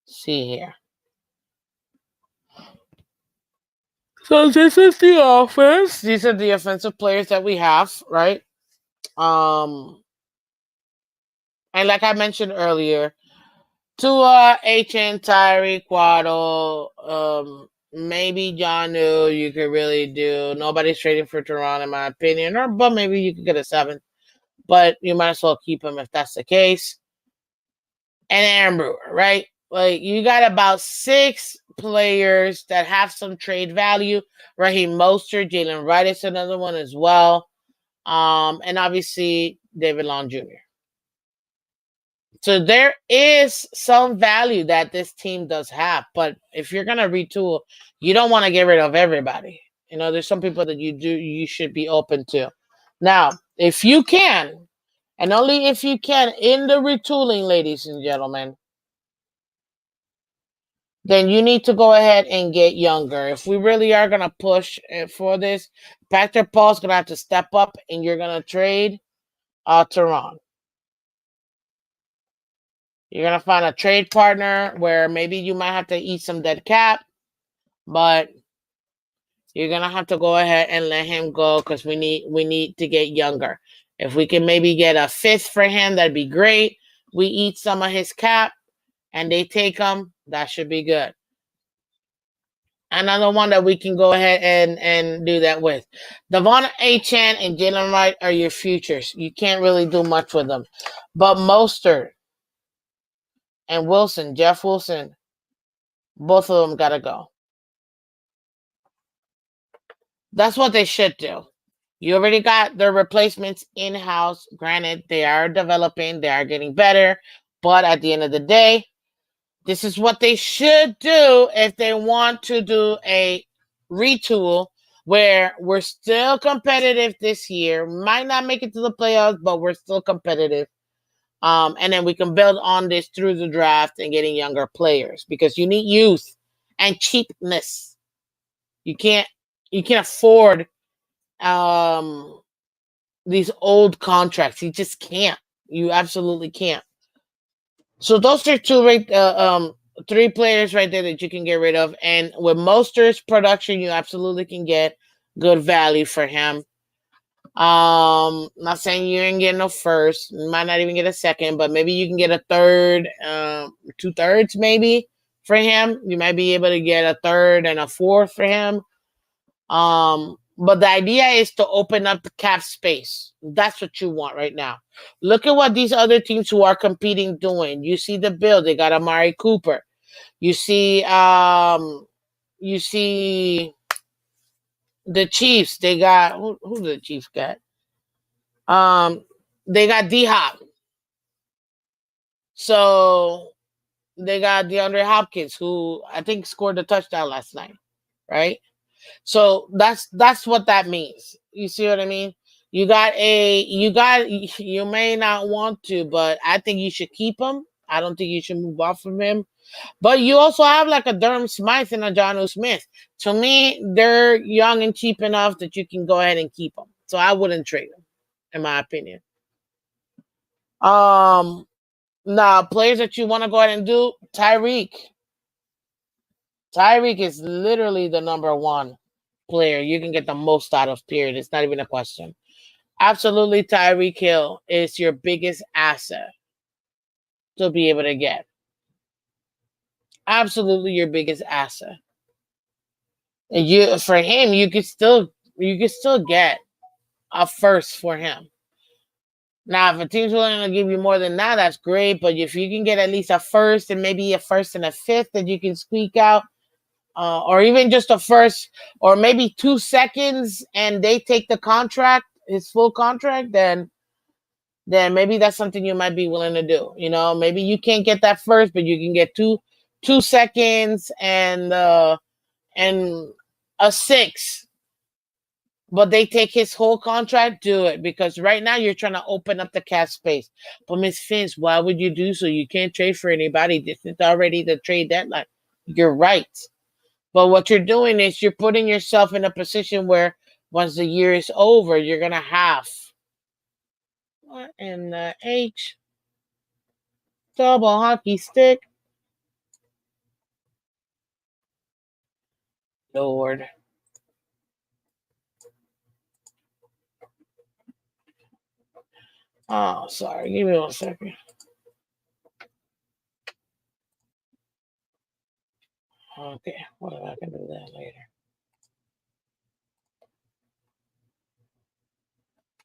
see here. So this is the offense. These are the offensive players that we have, right? And like I mentioned earlier, Tua, HN, Tyree, Quaddle, maybe Janu, you could really do. Nobody's trading for Toronto, in my opinion, but maybe you could get a 7th. but you might as well keep him if that's the case. And Aaron Brewer, right? Like you got about 6 players that have some trade value. Raheem Mostert, Jalen Wright is another one as well. And obviously David Long Jr. So there is some value that this team does have, but if you're gonna retool, you don't want to get rid of everybody. You know, there's some people that you should be open to. Now, if you can, and only if you can, in the retooling, ladies and gentlemen, then you need to go ahead and get younger. If we really are gonna push for this, Patrick Paul's gonna have to step up, and you're gonna trade Tehran. You're gonna find a trade partner where maybe you might have to eat some dead cap, but you're gonna have to go ahead and let him go because we need to get younger. If we can maybe get a 5th for him, that'd be great. We eat some of his cap and they take him, that should be good. Another one that we can go ahead and do that with. Devon Achane and Jalen Wright are your futures. You can't really do much with them. But Mostert and Wilson, Jeff Wilson, both of them gotta go. That's what they should do. You already got their replacements in-house. Granted, they are developing, they are getting better, but at the end of the day, this is what they should do if they want to do a retool where we're still competitive this year. Might not make it to the playoffs, but we're still competitive. And then we can build on this through the draft and getting younger players because you need youth and cheapness. You can't afford these old contracts. You just can't. You absolutely can't. So those are 3 players right there that you can get rid of. And with Mostert's production, you absolutely can get good value for him. Not saying you ain't getting no first, you might not even get a second, but maybe you can get a third, 2/3 maybe for him. You might be able to get a third and a fourth for him. But the idea is to open up the cap space. That's what you want right now. Look at what these other teams who are competing doing. You see the Bills, they got Amari Cooper. You see the Chiefs, they got who the Chiefs got? They got D-Hop. So they got DeAndre Hopkins, who I think scored a touchdown last night, right? So that's what that means. You see what I mean? You may not want to, but I think you should keep him. I don't think you should move off from him. But you also have like a Durham Smythe and a Jonnu Smith. To me, they're young and cheap enough that you can go ahead and keep them. So I wouldn't trade them, in my opinion. Now players that you want to go ahead and do, Tyreek. Tyreek is literally the number 1 player you can get the most out of, period. It's not even a question. Absolutely, Tyreek Hill is your biggest asset to be able to get. Absolutely your biggest asset. And for him, you could still get a first for him. Now, if a team's willing to give you more than that, that's great. But if you can get at least a first and maybe a first and a 5th that you can squeak out, or even just a first, or maybe 2 seconds, and they take the contract, his full contract, then maybe that's something you might be willing to do. You know, maybe you can't get that first, but you can get 2 seconds and a 6. But they take his whole contract, do it. Because right now you're trying to open up the cap space. But Miss Phins, why would you do so? You can't trade for anybody. This is already the trade deadline. You're right. But what you're doing is you're putting yourself in a position where once the year is over, you're going to have what in the H? Double hockey stick. Lord. Oh, sorry. Give me 1 second. Okay. What if I can do that later?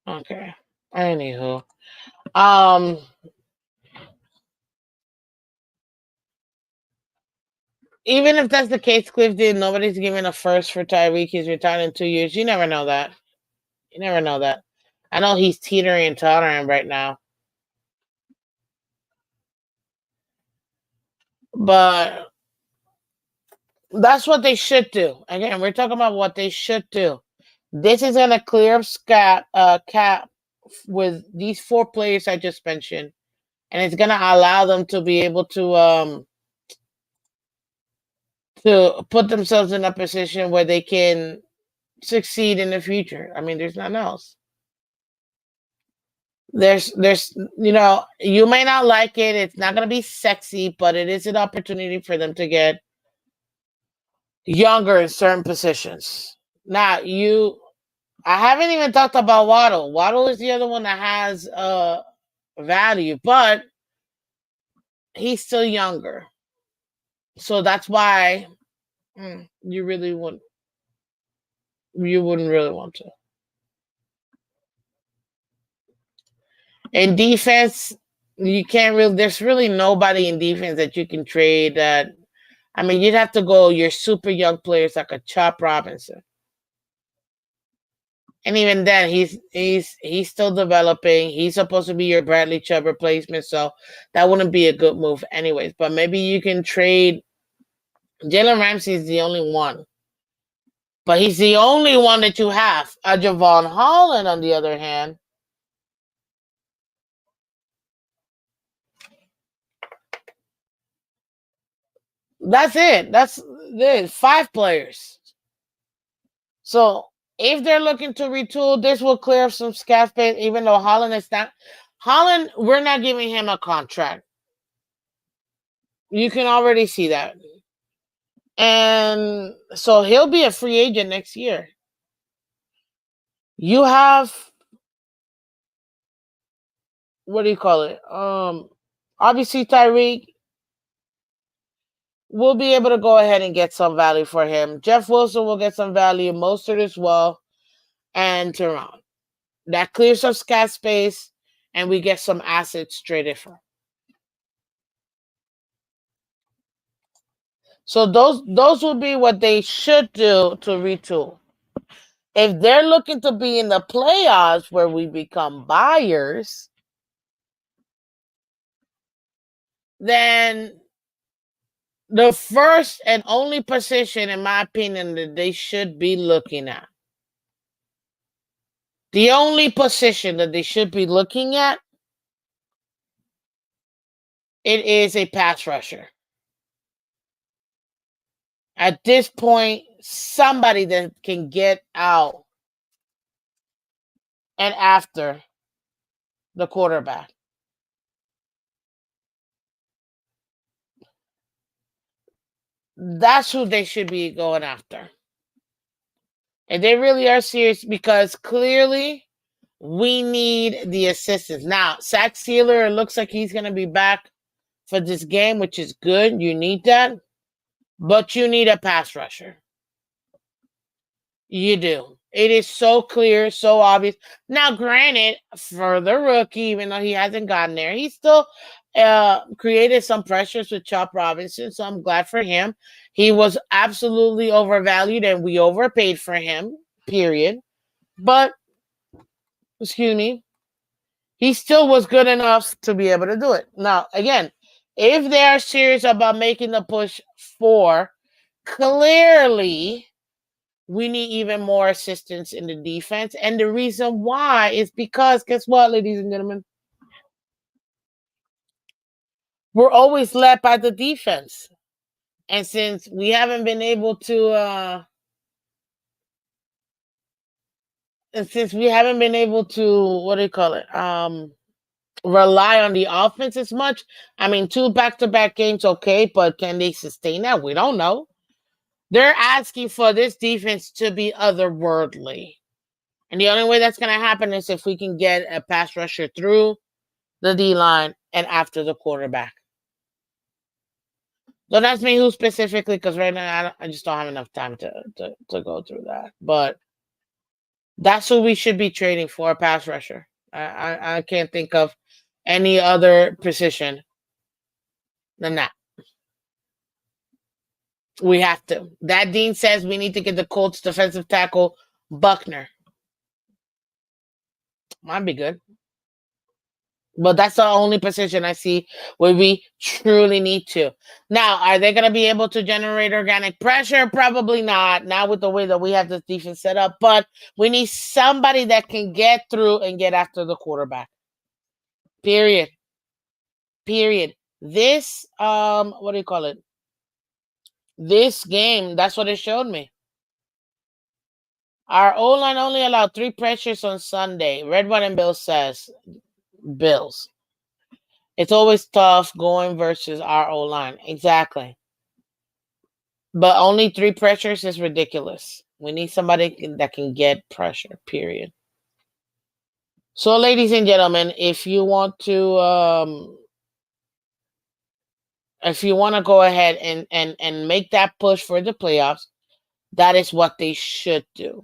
Okay. Anywho, um, even if that's the case, Clifton, nobody's giving a first for Tyreek. He's retired in 2 years. You never know that. You never know that. I know he's teetering and tottering right now, but that's what they should do. Again, we're talking about what they should do. This is going to clear up cap with these 4 players I just mentioned, and it's going to allow them to be able to put themselves in a position where they can succeed in the future. I mean, there's nothing else. There's you may not like it. It's not going to be sexy, but it is an opportunity for them to get younger in certain positions. Now, I haven't even talked about Waddle. Waddle is the other one that has value, but he's still younger. So that's why you wouldn't really want to. In defense, you can't really. There's really nobody in defense that you can trade. That I mean, you'd have to go your super young players like a Chop Robinson, and even then, he's still developing. He's supposed to be your Bradley Chubb replacement, so that wouldn't be a good move, anyways. But maybe you can trade. Jalen Ramsey is the only one, but he's the only one that you have. Javon Holland, on the other hand. That's it. That's it. 5 players. So if they're looking to retool, this will clear up some cap space. Even though Holland is not, Holland, we're not giving him a contract. You can already see that, and so he'll be a free agent next year. You have what do you call it? Obviously Tyreek. We'll be able to go ahead and get some value for him. Jeff Wilson will get some value, Mostert as well, and Teron. That clears up cap space, and we get some assets traded for. So those would be what they should do to retool. If they're looking to be in the playoffs where we become buyers, then the first and only position, in my opinion, that they should be looking at, the only position that they should be looking at, it is a pass rusher. At this point, somebody that can get out and after the quarterback. That's who they should be going after. And they really are serious because clearly we need the assistance. Now, Zach Sealer, it looks like he's going to be back for this game, which is good. You need that. But you need a pass rusher. You do. It is so clear, so obvious. Now, granted, for the rookie, even though he hasn't gotten there, he still created some pressures with Chop Robinson, so I'm glad for him. He was absolutely overvalued, and we overpaid for him, period. But, excuse me, he still was good enough to be able to do it. Now, again, if they are serious about making the push for, clearly, we need even more assistance in the defense. And the reason why is because, guess what, ladies and gentlemen? We're always led by the defense. And since we haven't been able to, what do you call it? Rely on the offense as much. I mean, 2 back-to-back games, okay, but can they sustain that? We don't know. They're asking for this defense to be otherworldly. And the only way that's going to happen is if we can get a pass rusher through the D-line and after the quarterback. Don't ask me who specifically, because right now I just don't have enough time to go through that. But that's who we should be trading for, a pass rusher. I can't think of any other position than that. We have to. That Dean says we need to get the Colts defensive tackle Buckner. Might be good. But that's the only position I see where we truly need to. Now, are they going to be able to generate organic pressure? Probably not. Not with the way that we have this defense set up. But we need somebody that can get through and get after the quarterback. Period. Period. This, what do you call it? This game, that's what it showed me. Our O-line only allowed 3 pressures on Sunday. Red, White, and Bill says, Bills. It's always tough going versus our O-line. Exactly. But only 3 pressures is ridiculous. We need somebody that can get pressure, period. So, ladies and gentlemen, if you want to go ahead and make that push for the playoffs, that is what they should do.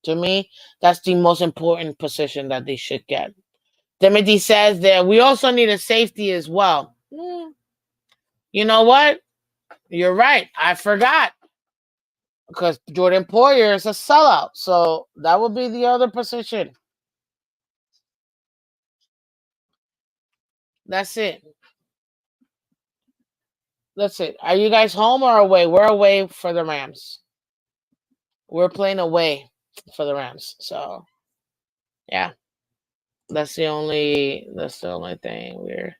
To me, that's the most important position that they should get. Timothy says that we also need a safety as well. You know what? You're right. I forgot. Because Jordan Poyer is a sellout. So that would be the other position. That's it. That's it. Are you guys home or away? We're away for the Rams. We're playing away for the Rams. So yeah. That's the only thing.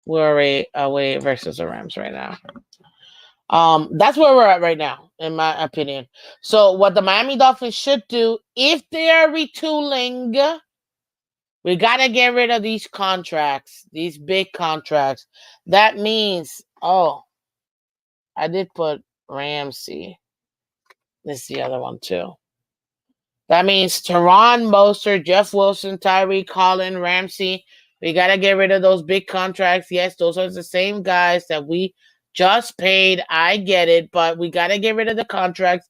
We're away versus the Rams right now. That's where we're at right now, in my opinion. So what the Miami Dolphins should do, if they are retooling, we gotta get rid of these contracts, these big contracts. That means, I did put Ramsey. This is the other one too. That means Teron, Mostert, Jeff Wilson, Tyreek, Collin, Ramsey. We got to get rid of those big contracts. Yes, those are the same guys that we just paid. I get it, but we got to get rid of the contracts,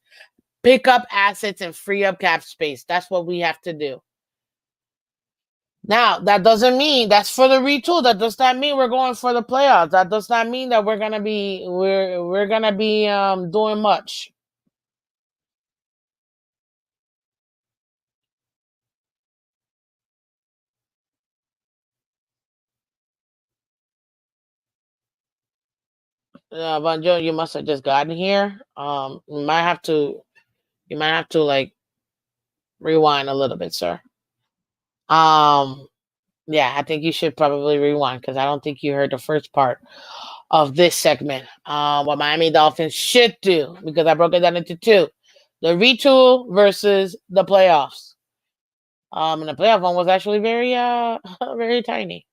pick up assets, and free up cap space. That's what we have to do. Now, that doesn't mean that's for the retool. That does not mean we're going for the playoffs. That does not mean that we're gonna be doing much. Bonjour, you must have just gotten here. You might have to like rewind a little bit, sir. Yeah, I think you should probably rewind because I don't think you heard the first part of this segment. What Miami Dolphins should do, because I broke it down into 2: the retool versus the playoffs. And the playoff one was actually very very tiny.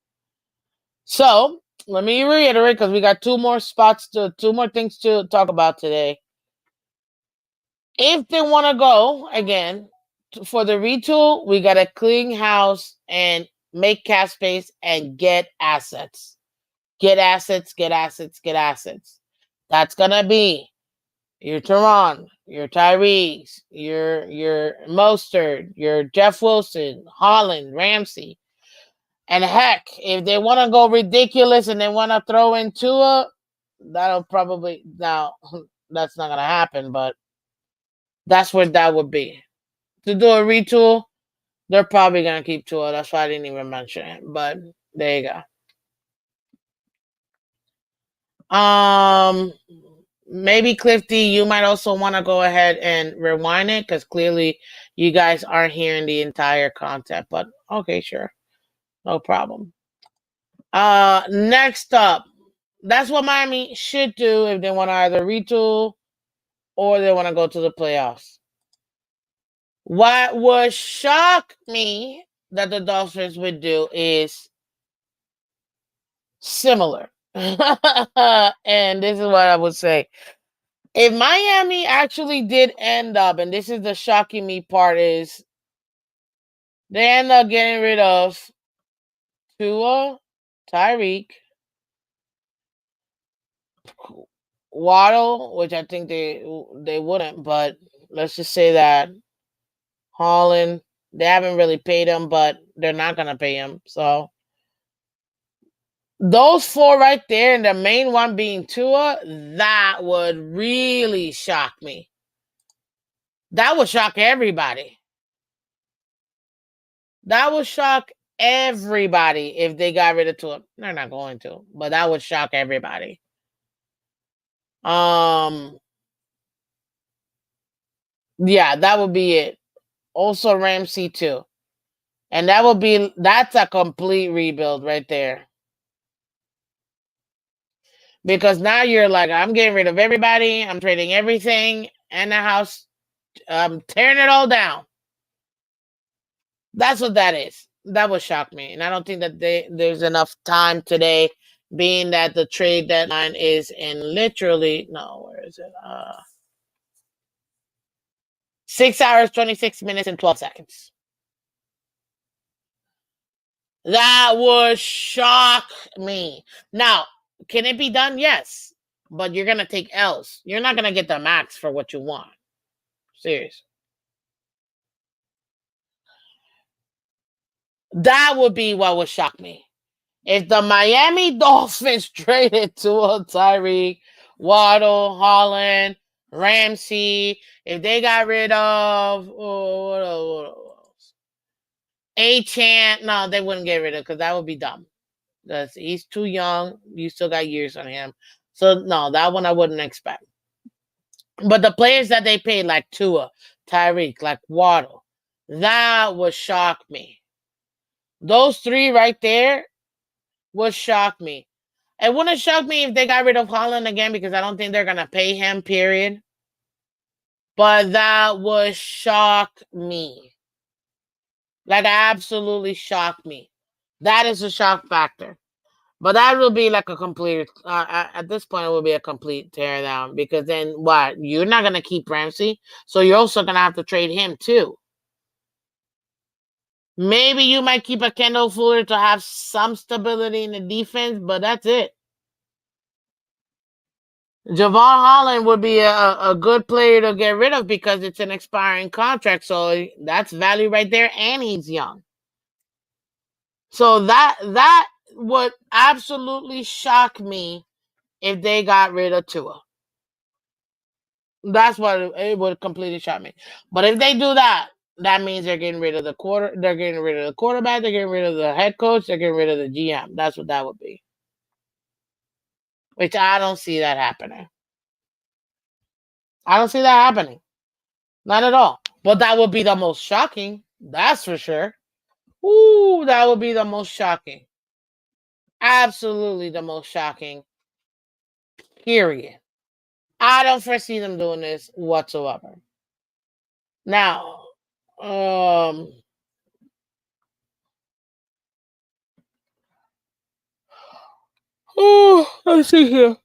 So let me reiterate, because we got 2 more things to talk about today. If they want to go again for the retool, we got to clean house and make cap space and get assets. Get assets, get assets, get assets. That's gonna be your Teron, your Tyrese, your Mostert, your Jeff Wilson, Holland, Ramsey. And heck, if they want to go ridiculous and they want to throw in Tua, that'll probably now that's not gonna happen, but that's where that would be. To do a retool, they're probably gonna keep Tua. That's why I didn't even mention it. But there you go. Maybe Clifty, you might also want to go ahead and rewind it because clearly you guys aren't hearing the entire content. But okay, sure, no problem. Next up, that's what Miami should do if they want to either retool or they want to go to the playoffs. What would shock me that the Dolphins would do is similar. And this is what I would say. If Miami actually did end up, and this is the shocking me part, is they end up getting rid of Tua, Tyreek, Waddle, which I think they wouldn't, but let's just say that Holland, They haven't really paid him, but they're not gonna pay him. So those four right there, and the main one being Tua, that would really shock me. That would shock everybody. That would shock everybody if they got rid of Tua. They're not going to, but that would shock everybody. Yeah, that would be it. Also Ramsey too. And that's a complete rebuild right there. Because now you're like, I'm getting rid of everybody, I'm trading everything and the house, I'm tearing it all down. That's what that is. That would shock me. And I don't think that there's enough time today, being that the trade deadline is in literally, no, where is it? 6 hours, 26 minutes, and 12 seconds. That would shock me. Now, can it be done? Yes. But you're going to take L's. You're not going to get the max for what you want. Seriously. That would be what would shock me. If the Miami Dolphins traded Tua, Tyreek, Waddle, Holland, Ramsey, if they got rid of A-Chan, no, they wouldn't get rid of, because that would be dumb. Because he's too young. You still got years on him. So, no, that one I wouldn't expect. But the players that they paid, like Tua, Tyreek, like Waddle, that would shock me. Those three right there would shock me. It wouldn't shock me if they got rid of Holland again, because I don't think they're going to pay him, period. But that would shock me. Like, absolutely shock me. That is a shock factor. But that will be like a complete, at this point, it will be a complete tear down, because then what? You're not going to keep Ramsey, so you're also going to have to trade him too. Maybe you might keep a Kendall Fuller to have some stability in the defense, but that's it. Javon Holland would be a good player to get rid of, because it's an expiring contract, so that's value right there, and he's young. So that would absolutely shock me if they got rid of Tua. That's what it would completely shock me. But if they do that, that means they're getting rid of the they're getting rid of the quarterback, they're getting rid of the head coach, they're getting rid of the GM. That's what that would be. Which I don't see that happening. I don't see that happening. Not at all. But that would be the most shocking. That's for sure. Ooh, that would be the most shocking. Absolutely the most shocking. Period. I don't foresee them doing this whatsoever. Now, let's see here.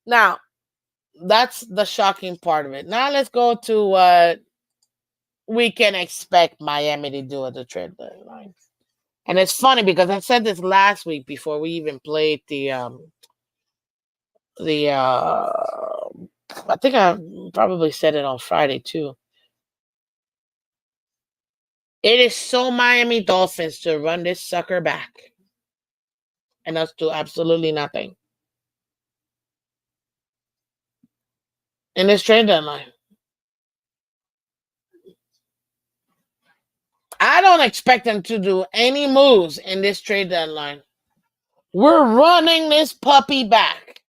Now, that's the shocking part of it. Now let's go to what we can expect Miami to do at the trade deadline. And it's funny because I said this last week before we even played I think I probably said it on Friday too. It is so Miami Dolphins to run this sucker back and us do absolutely nothing in this trade deadline. I don't expect them to do any moves in this trade deadline. We're running this puppy back.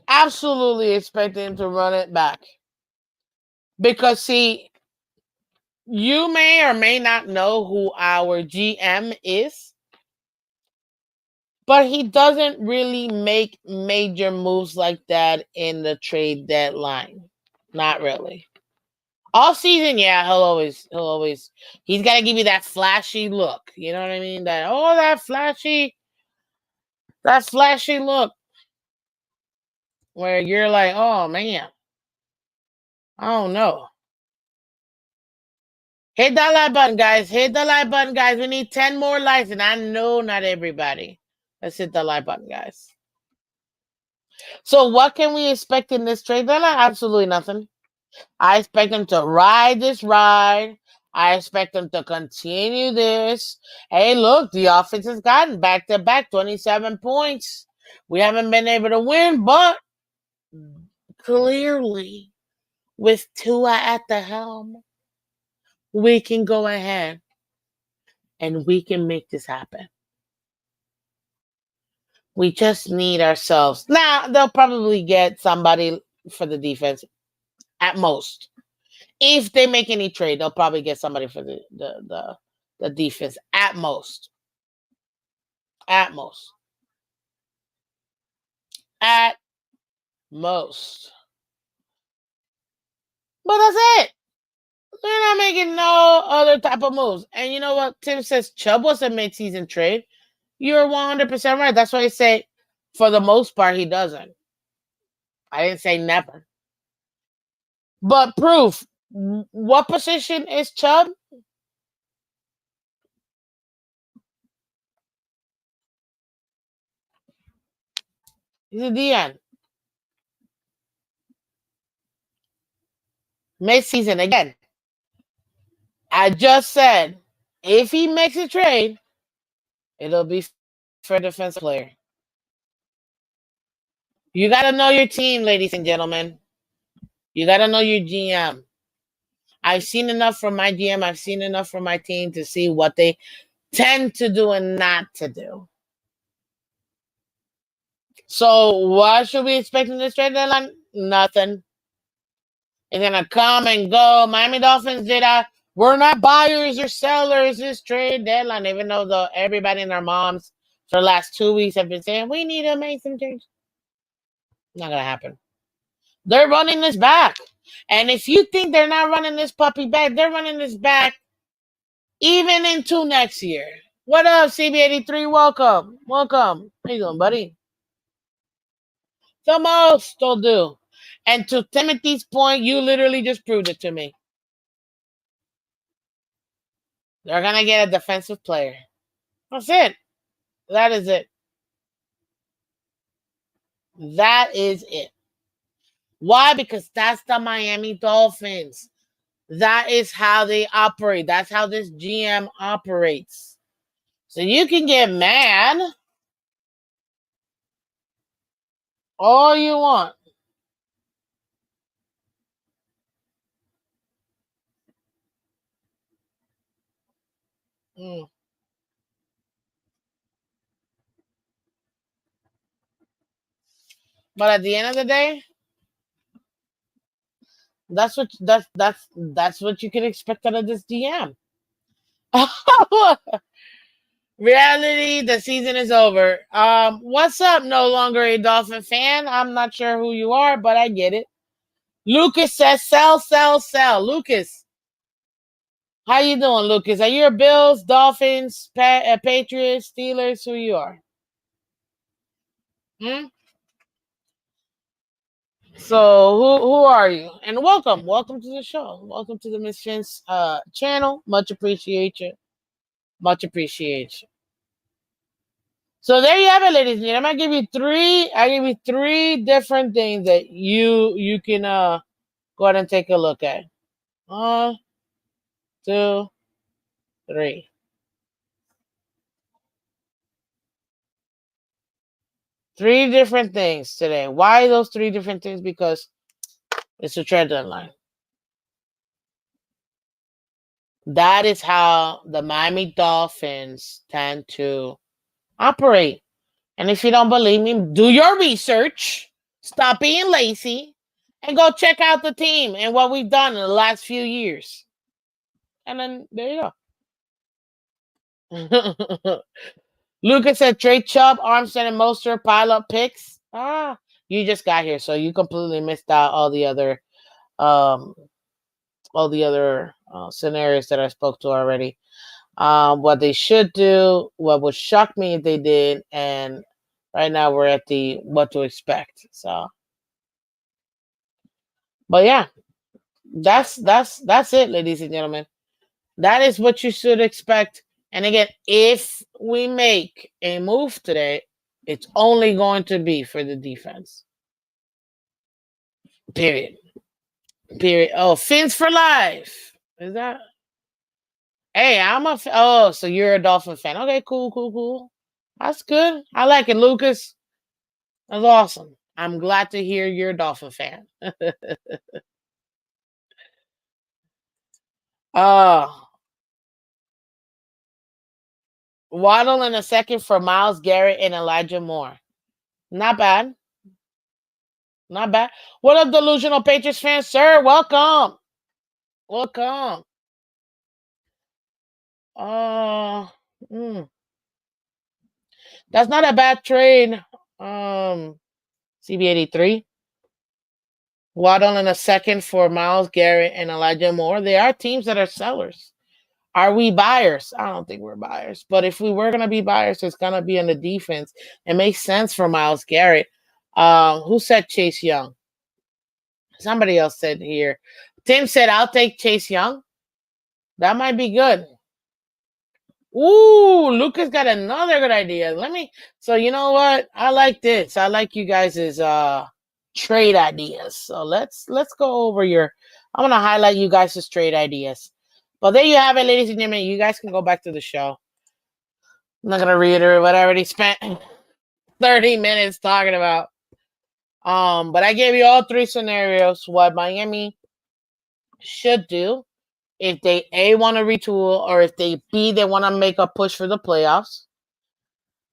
Absolutely expect them to run it back. Because, see, you may or may not know who our GM is, but he doesn't really make major moves like that in the trade deadline. Not really. All season, yeah, he's got to give you that flashy look. You know what I mean? That flashy look where you're like, oh man, I don't know. Hit that like button, guys. Hit the like button, guys. We need 10 more likes, and I know not everybody. Let's hit the like button, guys. So what can we expect in this trade deadline? Absolutely nothing. I expect them to ride this ride. I expect them to continue this. Hey, look, the offense has gotten back to back 27 points. We haven't been able to win, but clearly, with Tua at the helm, we can go ahead and we can make this happen. We just need ourselves. Now, they'll probably get somebody for the defense at most. If they make any trade, they'll probably get somebody for the defense at most. At most. At most. But that's it. They're not making no other type of moves. And you know what? Tim says Chubb was a mid-season trade. You're 100% right. That's why I say, for the most part, he doesn't. I didn't say never. But proof. What position is Chubb? He's a DN. Mid-season again. I just said, if he makes a trade, it'll be for a defensive player. You got to know your team, ladies and gentlemen. You got to know your GM. I've seen enough from my GM. I've seen enough from my team to see what they tend to do and not to do. So what should we expect in this trade deadline? Nothing. It's going to come and go. Miami Dolphins did we're not buyers or sellers this trade deadline, even though everybody and their moms for the last 2 weeks have been saying, we need to make some changes. Not going to happen. They're running this back. And if you think they're not running this puppy back, they're running this back even into next year. What up, CB83? Welcome. Welcome. How you doing, buddy? The most they'll do. And to Timothy's point, you literally just proved it to me. They're going to get a defensive player. That's it. That is it. That is it. Why? Because that's the Miami Dolphins. That is how they operate. That's how this GM operates. So you can get mad all you want. But at the end of the day, that's what you can expect out of this GM. Reality, the season is over. What's up? No longer a Dolphin fan. I'm not sure who you are, but I get it. Lucas says sell, sell, sell. Lucas, how you doing, Lucas? Are you a Bills, Dolphins, Patriots, Steelers? Who you are? So who are you? And welcome to the show. Welcome to the Miss Phins channel. Much appreciate you. Much appreciate you. So there you have it, ladies and gentlemen. I give you three different things that you can go ahead and take a look at. 1, 2, 3. Three different things today. Why those three different things? Because it's a trade deadline. That is how the Miami Dolphins tend to operate. And if you don't believe me, do your research, stop being lazy, and go check out the team and what we've done in the last few years. And then there you go. Lucas said trade Chubb, Armstead, and Mostert pile up picks. You just got here, so you completely missed out all the other scenarios that I spoke to already. What they should do, what would shock me if they did, and right now we're at the what to expect. So, but yeah, that's it, ladies and gentlemen. That is what you should expect. And again, if we make a move today, It's only going to be for the defense. Period. Period. Oh, Phins for life. Is that? Hey, oh, so you're a Dolphin fan. Okay, cool, cool, cool. That's good. I like it, Lucas. That's awesome. I'm glad to hear you're a Dolphin fan. uh Waddle in a second for Miles Garrett and Elijah Moore. Not bad. Not bad. What up, delusional Patriots fans, sir? Welcome. Welcome. Uh mm, that's not a bad trade. CB83. Waddle in a second for Miles Garrett and Elijah Moore. They are teams that are sellers. Are we buyers? I don't think we're buyers. But if we were going to be buyers, it's going to be on the defense. It makes sense for Miles Garrett. Who said Chase Young? Somebody else said here. Tim said, I'll take Chase Young. That might be good. Ooh, Lucas got another good idea. So you know what? I like this. I like you guys' trade ideas. So let's go over I'm gonna highlight you guys' trade ideas. But there you have it, ladies and gentlemen. You guys can go back to the show. I'm not gonna reiterate what I already spent 30 minutes talking about. But I gave you all three scenarios what Miami should do if they A want to retool or if they they want to make a push for the playoffs.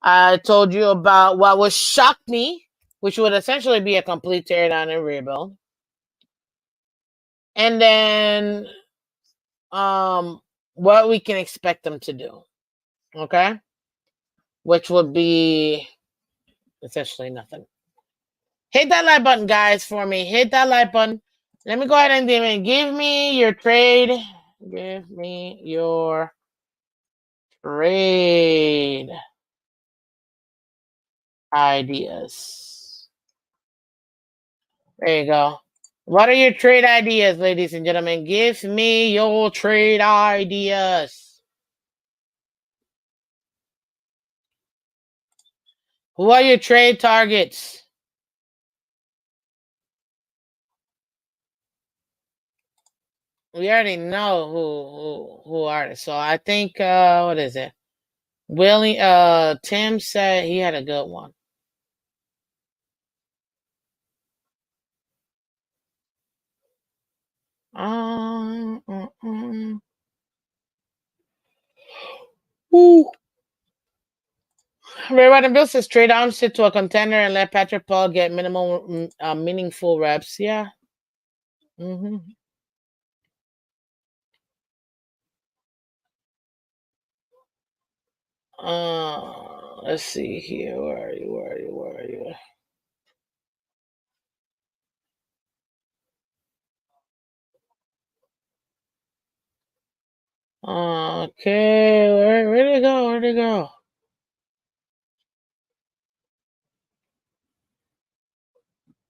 I told you about what would shock me, which would essentially be a complete teardown and rebuild. And then what we can expect them to do. Okay? Which would be essentially nothing. Hit that like button, guys, for me. Hit that like button. Let me go ahead and give me your trade. Give me your trade ideas. There you go. What are your trade ideas, ladies and gentlemen? Give me your trade ideas. Who are your trade targets? We already know who are they. So I think what is it? Willie Tim said he had a good one. Ooh. Ray White and Bill says trade Armstead to a contender and let Patrick Paul get minimal meaningful reps. Yeah. Mm-hmm. Let's see here. Where are you? Where are you? Where are you? Okay, where'd it go? Where'd it go?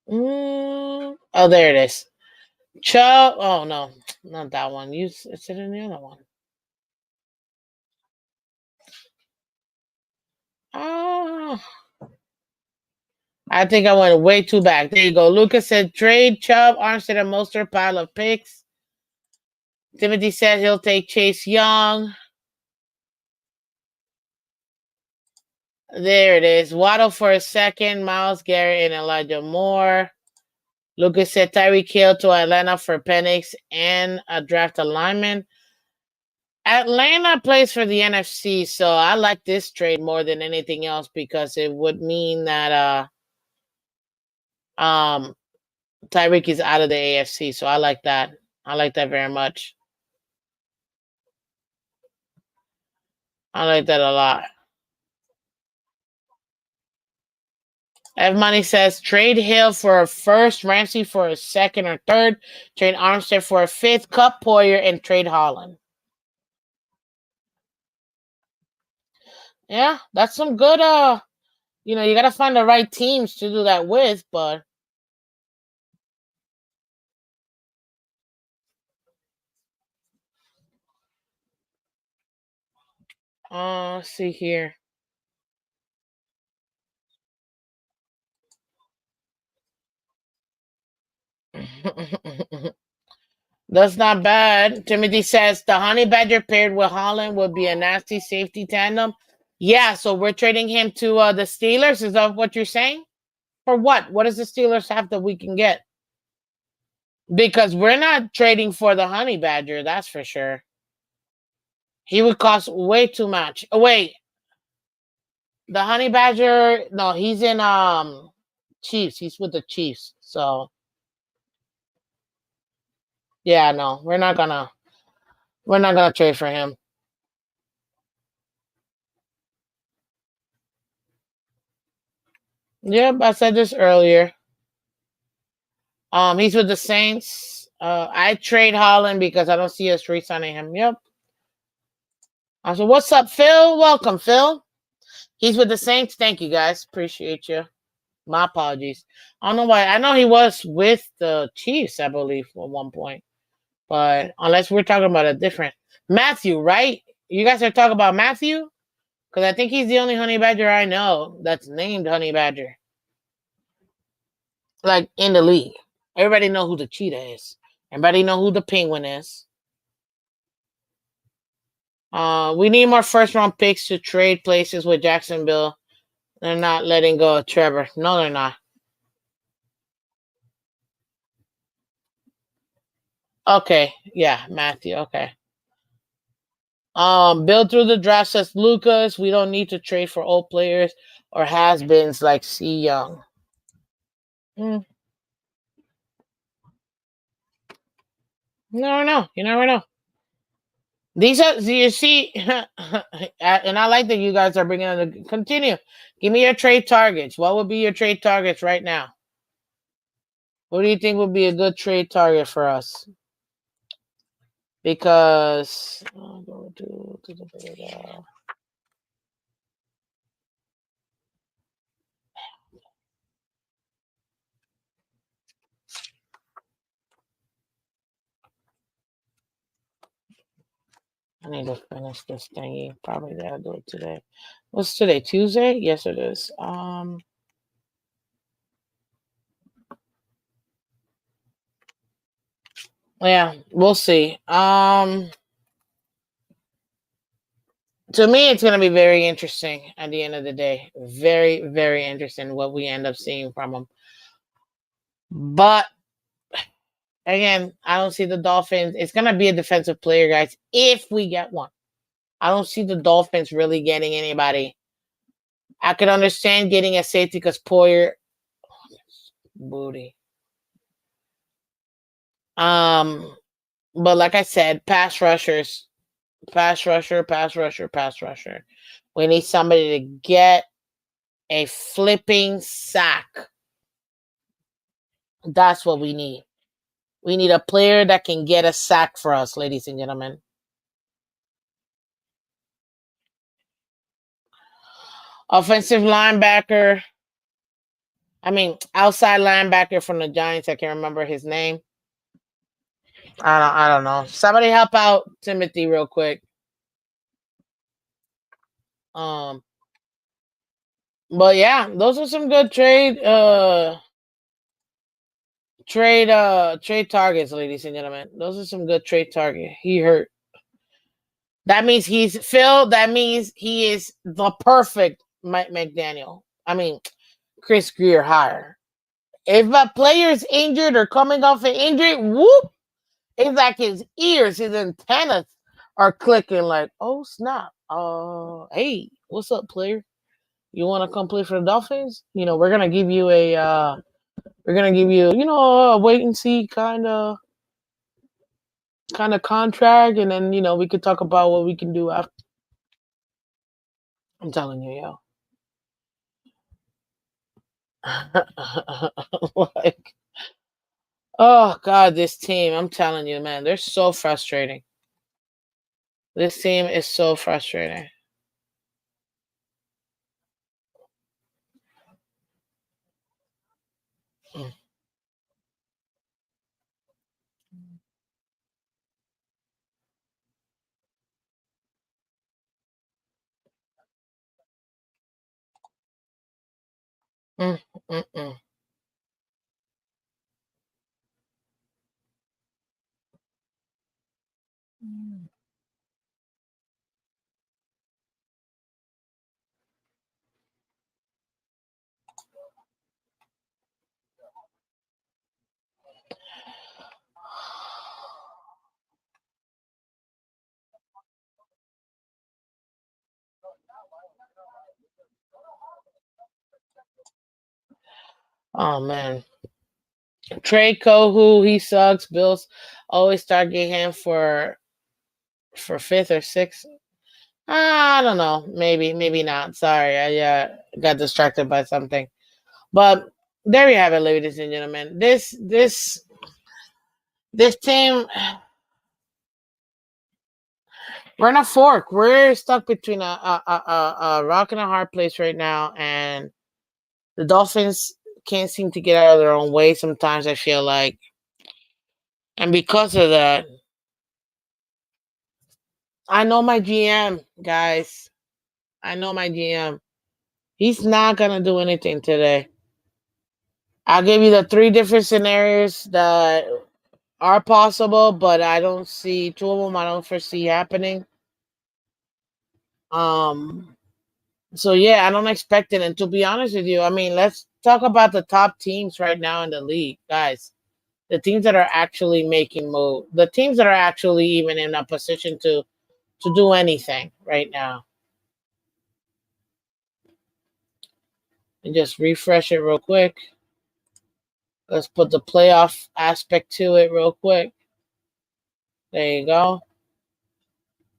Oh, there it is. Chubb. Oh no, not that one. It's it in the other one. Oh, I think I went way too back. There you go. Lucas said trade Chubb, Armstead, and Mostert pile of picks. Timothy said he'll take Chase Young. There it is. Waddle for a second, Miles Garrett and Elijah Moore. Lucas said Tyreek Hill to Atlanta for Penix and a draft alignment. Atlanta plays for the NFC, so I like this trade more than anything else because it would mean that Tyreek is out of the AFC. So I like that. I like that very much. I like that a lot. Ev Money says trade Hill for a first, Ramsey for a second or third, trade Armstead for a fifth, cut Poyer, and trade Holland. Yeah, that's some good you gotta find the right teams to do that with, but let's see here. That's not bad. Timothy says the Honey Badger paired with Holland would be a nasty safety tandem. Yeah, so we're trading him to the Steelers. Is that what you're saying? For what? What does the Steelers have that we can get? Because we're not trading for the Honey Badger, that's for sure. He would cost way too much. Oh, wait, the Honey Badger? No, he's in Chiefs. He's with the Chiefs. So yeah, no, we're not gonna trade for him. Yep, I said this earlier. He's with the Saints. I trade Holland because I don't see us re-signing him. Yep. I said, "What's up, Phil? Welcome, Phil." He's with the Saints. Thank you, guys. Appreciate you. My apologies. I don't know why. I know he was with the Chiefs, I believe, at one point. But unless we're talking about a different Matthew, right? You guys are talking about Matthew? Because I think he's the only honey badger I know that's named honey badger. Like in the league. Everybody know who the cheetah is. Everybody know who the penguin is. We need more first round picks to trade places with Jacksonville. They're not letting go of Trevor. No, they're not. Okay, yeah, Matthew. Okay. Build through the draft says Lucas. We don't need to trade for old players or has-beens like C Young. Mm, you never know. You never know. These are you see, and I like that you guys are bringing on the continue. Give me your trade targets. What would be your trade targets right now? What do you think would be a good trade target for us? Because I'll go to the I need to finish this thingy. Probably gotta do it today. What's today? Tuesday? Yes, it is. Yeah, we'll see. To me, it's gonna be very interesting at the end of the day. Very, very interesting what we end up seeing from him. But again, I don't see the Dolphins. It's gonna be a defensive player, guys, if we get one. I don't see the Dolphins really getting anybody. I could understand getting a safety because Poyer booty. Um, but like I said, pass rushers, pass rusher, pass rusher, pass rusher. We need somebody to get a flipping sack. That's what we need. We need a player that can get a sack for us, ladies and gentlemen. Offensive linebacker. I mean, outside linebacker from the Giants. I can't remember his name. I don't know. Somebody help out Timothy real quick. Um, but yeah, those are some good trade targets, ladies and gentlemen. Those are some good trade target. He hurt. That means he's Phil. That means he is the perfect Mike McDaniel. I mean, Chris Greer hire. If a player's injured or coming off an injury, whoop! It's like his ears, his antennas are clicking. Like, oh snap! Hey, what's up, player? You want to come play for the Dolphins? We're gonna give you a wait and see kind of contract, and then we could talk about what we can do after. I'm telling you, yo. Like, oh God, this team! I'm telling you, man, they're so frustrating. This team is so frustrating. Mm, mm, mm, mm. Oh man. Trey Kohu, he sucks. Bills always target him for fifth or sixth. I don't know. Maybe not. Sorry, I got distracted by something. But there you have it, ladies and gentlemen. This team, we're in a fork. We're stuck between a rock and a hard place right now, and the Dolphins can't seem to get out of their own way. Sometimes I feel like, and because of that, I know my GM guys. I know my GM. He's not gonna do anything today. I'll give you the three different scenarios that are possible, but I don't see two of them. I don't foresee happening. Um. So yeah, I don't expect it. And to be honest with you, I mean, let's talk about the top teams right now in the league, guys. The teams that are actually making move, the teams that are actually even in a position to do anything right now. And just refresh it real quick. Let's put the playoff aspect to it real quick. There you go.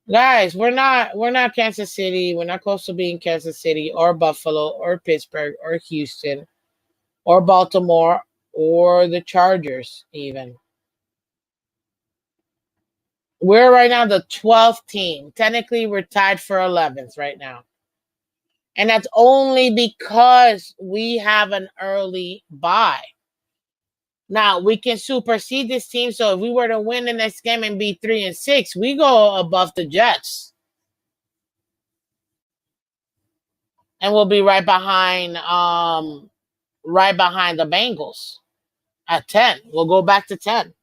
Guys, we're not Kansas City. We're not close to being Kansas City or Buffalo or Pittsburgh or Houston or Baltimore or the Chargers even. We're right now the 12th team. Technically, we're tied for 11th right now. And that's only because we have an early bye. Now, we can supersede this team. So if we were to win the next game and be 3-6, we go above the Jets. And we'll be right behind the Bengals at 10. We'll go back to 10.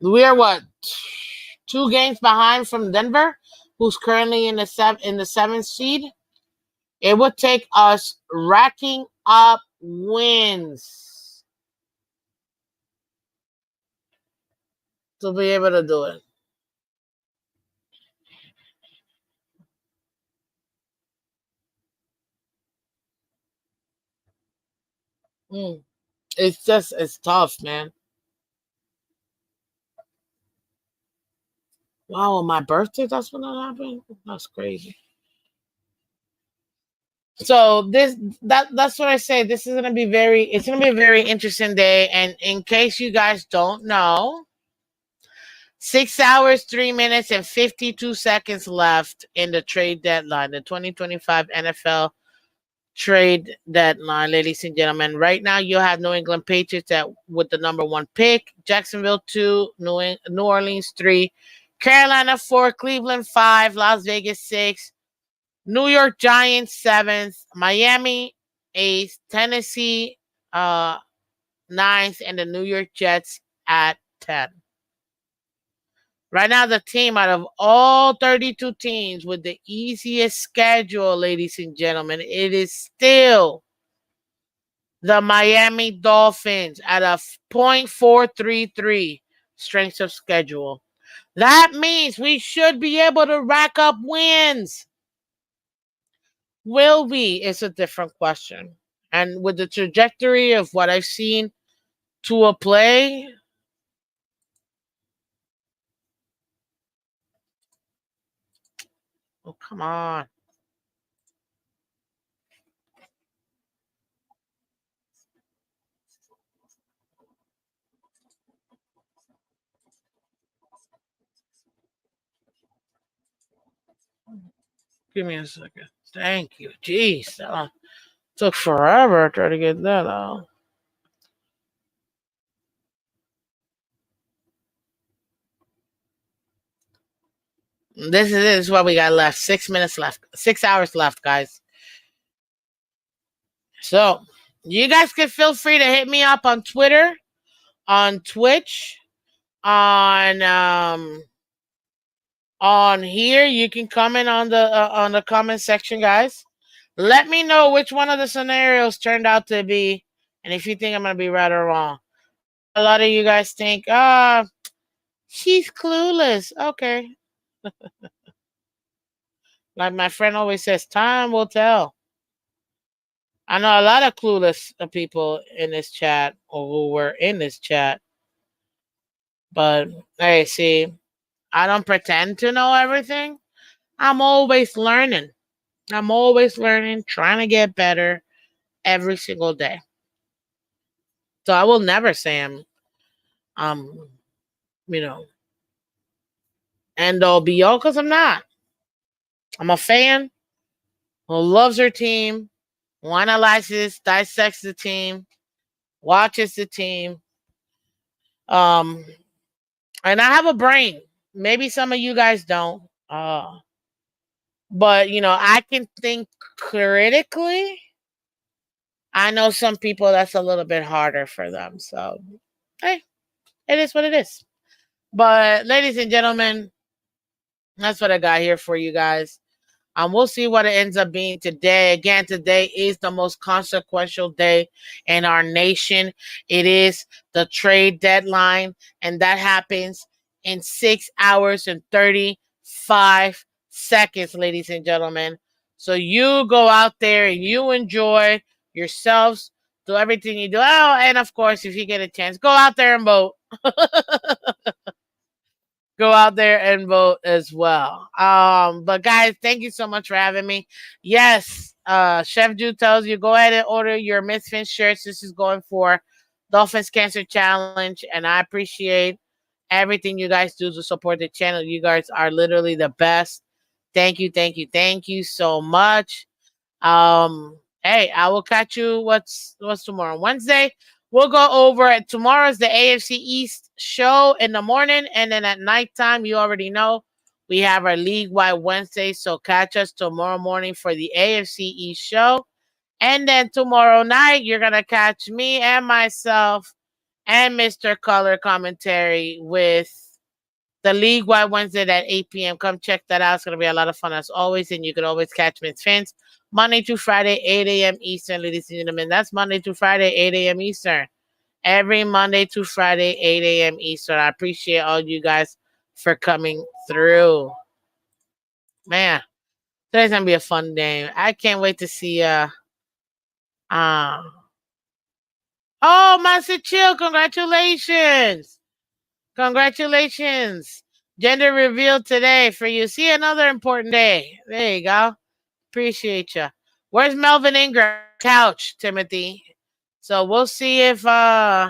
We are what? 2 games behind from Denver, who's currently in the seventh seed. It would take us racking up wins to be able to do it. Mm. It's tough, man. Wow, on my birthday, that's when that happened. That's crazy. So that's what I say. This is gonna be it's gonna be a very interesting day. And in case you guys don't know, 6 hours, 3 minutes, and 52 seconds left in the trade deadline, the 2025 NFL trade deadline, ladies and gentlemen. Right now, you have New England Patriots with the number 1 pick, Jacksonville 2, New Orleans 3, Carolina 4, Cleveland 5, Las Vegas 6, New York Giants 7th, Miami 8th, Tennessee 9th, and the New York Jets at 10. Right now, the team out of all 32 teams with the easiest schedule, ladies and gentlemen, it is still the Miami Dolphins at a .433 strength of schedule. That means we should be able to rack up wins. Will we? Is a different question. And with the trajectory of what I've seen to a play, oh, come on. Give me a second. Thank you. Jeez. Took forever to try to get that out. This is what we got left. 6 minutes left. 6 hours left, guys. So you guys can feel free to hit me up on Twitter, on Twitch, on here. You can comment on the comment section, guys. Let me know which one of the scenarios turned out to be, and if you think I'm gonna be right or wrong. A lot of you guys think, she's clueless. Okay. Like my friend always says, time will tell. I know a lot of clueless people in this chat or who were in this chat, but hey, see, I don't pretend to know everything. I'm always learning. I'm always learning, trying to get better every single day. So I will never say um, you know, end all be all because I'm not. I'm a fan who loves her team, who analyzes, dissects the team, watches the team. Um, and I have a brain. Maybe some of you guys don't. But I can think critically. I know some people that's a little bit harder for them. So, hey, it is what it is. But ladies and gentlemen, that's what I got here for you guys. We'll see what it ends up being today. Again, today is the most consequential day in our nation. It is the trade deadline, and that happens in 6 hours and 35 seconds, ladies and gentlemen. So you go out there and you enjoy yourselves, do everything you do. Oh, and of course, if you get a chance, go out there and vote. Go out there and vote as well. But guys, thank you so much for having me. Yes, Chef Jude tells you go ahead and order your Miss Phins shirts. This is going for Dolphins Cancer Challenge, and I appreciate everything you guys do to support the channel. You guys are literally the best. Thank you, thank you, thank you so much. Hey, I will catch you. What's tomorrow? Wednesday. We'll go over it. Tomorrow's the AFC East show in the morning, and then at nighttime, you already know we have our league wide Wednesday. So catch us tomorrow morning for the AFC East show, and then tomorrow night you're gonna catch me and myself and Mr. Color commentary with the League Wide Wednesday at 8 p.m. Come check that out. It's going to be a lot of fun as always. And you can always catch Miss Phins Monday to Friday, 8 a.m. Eastern, ladies and gentlemen. That's Monday to Friday, 8 a.m. Eastern. Every Monday to Friday, 8 a.m. Eastern. I appreciate all you guys for coming through. Man, today's going to be a fun day. I can't wait to see uh oh, Master Chill, congratulations. Congratulations. Gender reveal today for you. See, another important day. There you go. Appreciate you. Where's Melvin Ingram? Couch, Timothy. So we'll see if Miami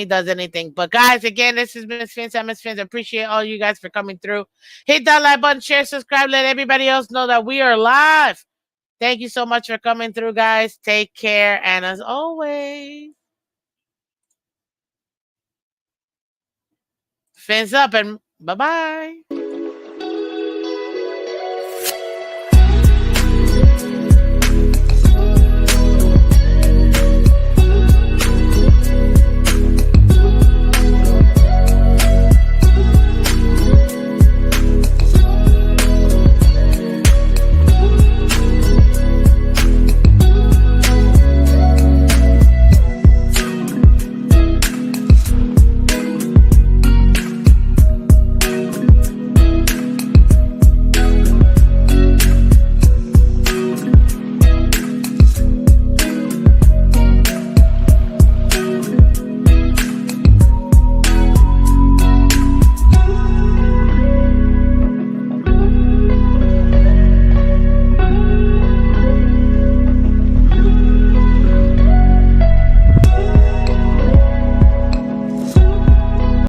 does anything. But guys, again, this is Miss Phins. I'm Miss Phins. Appreciate all you guys for coming through. Hit that like button, share, subscribe, let everybody else know that we are live. Thank you so much for coming through, guys. Take care. And as always, fins up and bye-bye.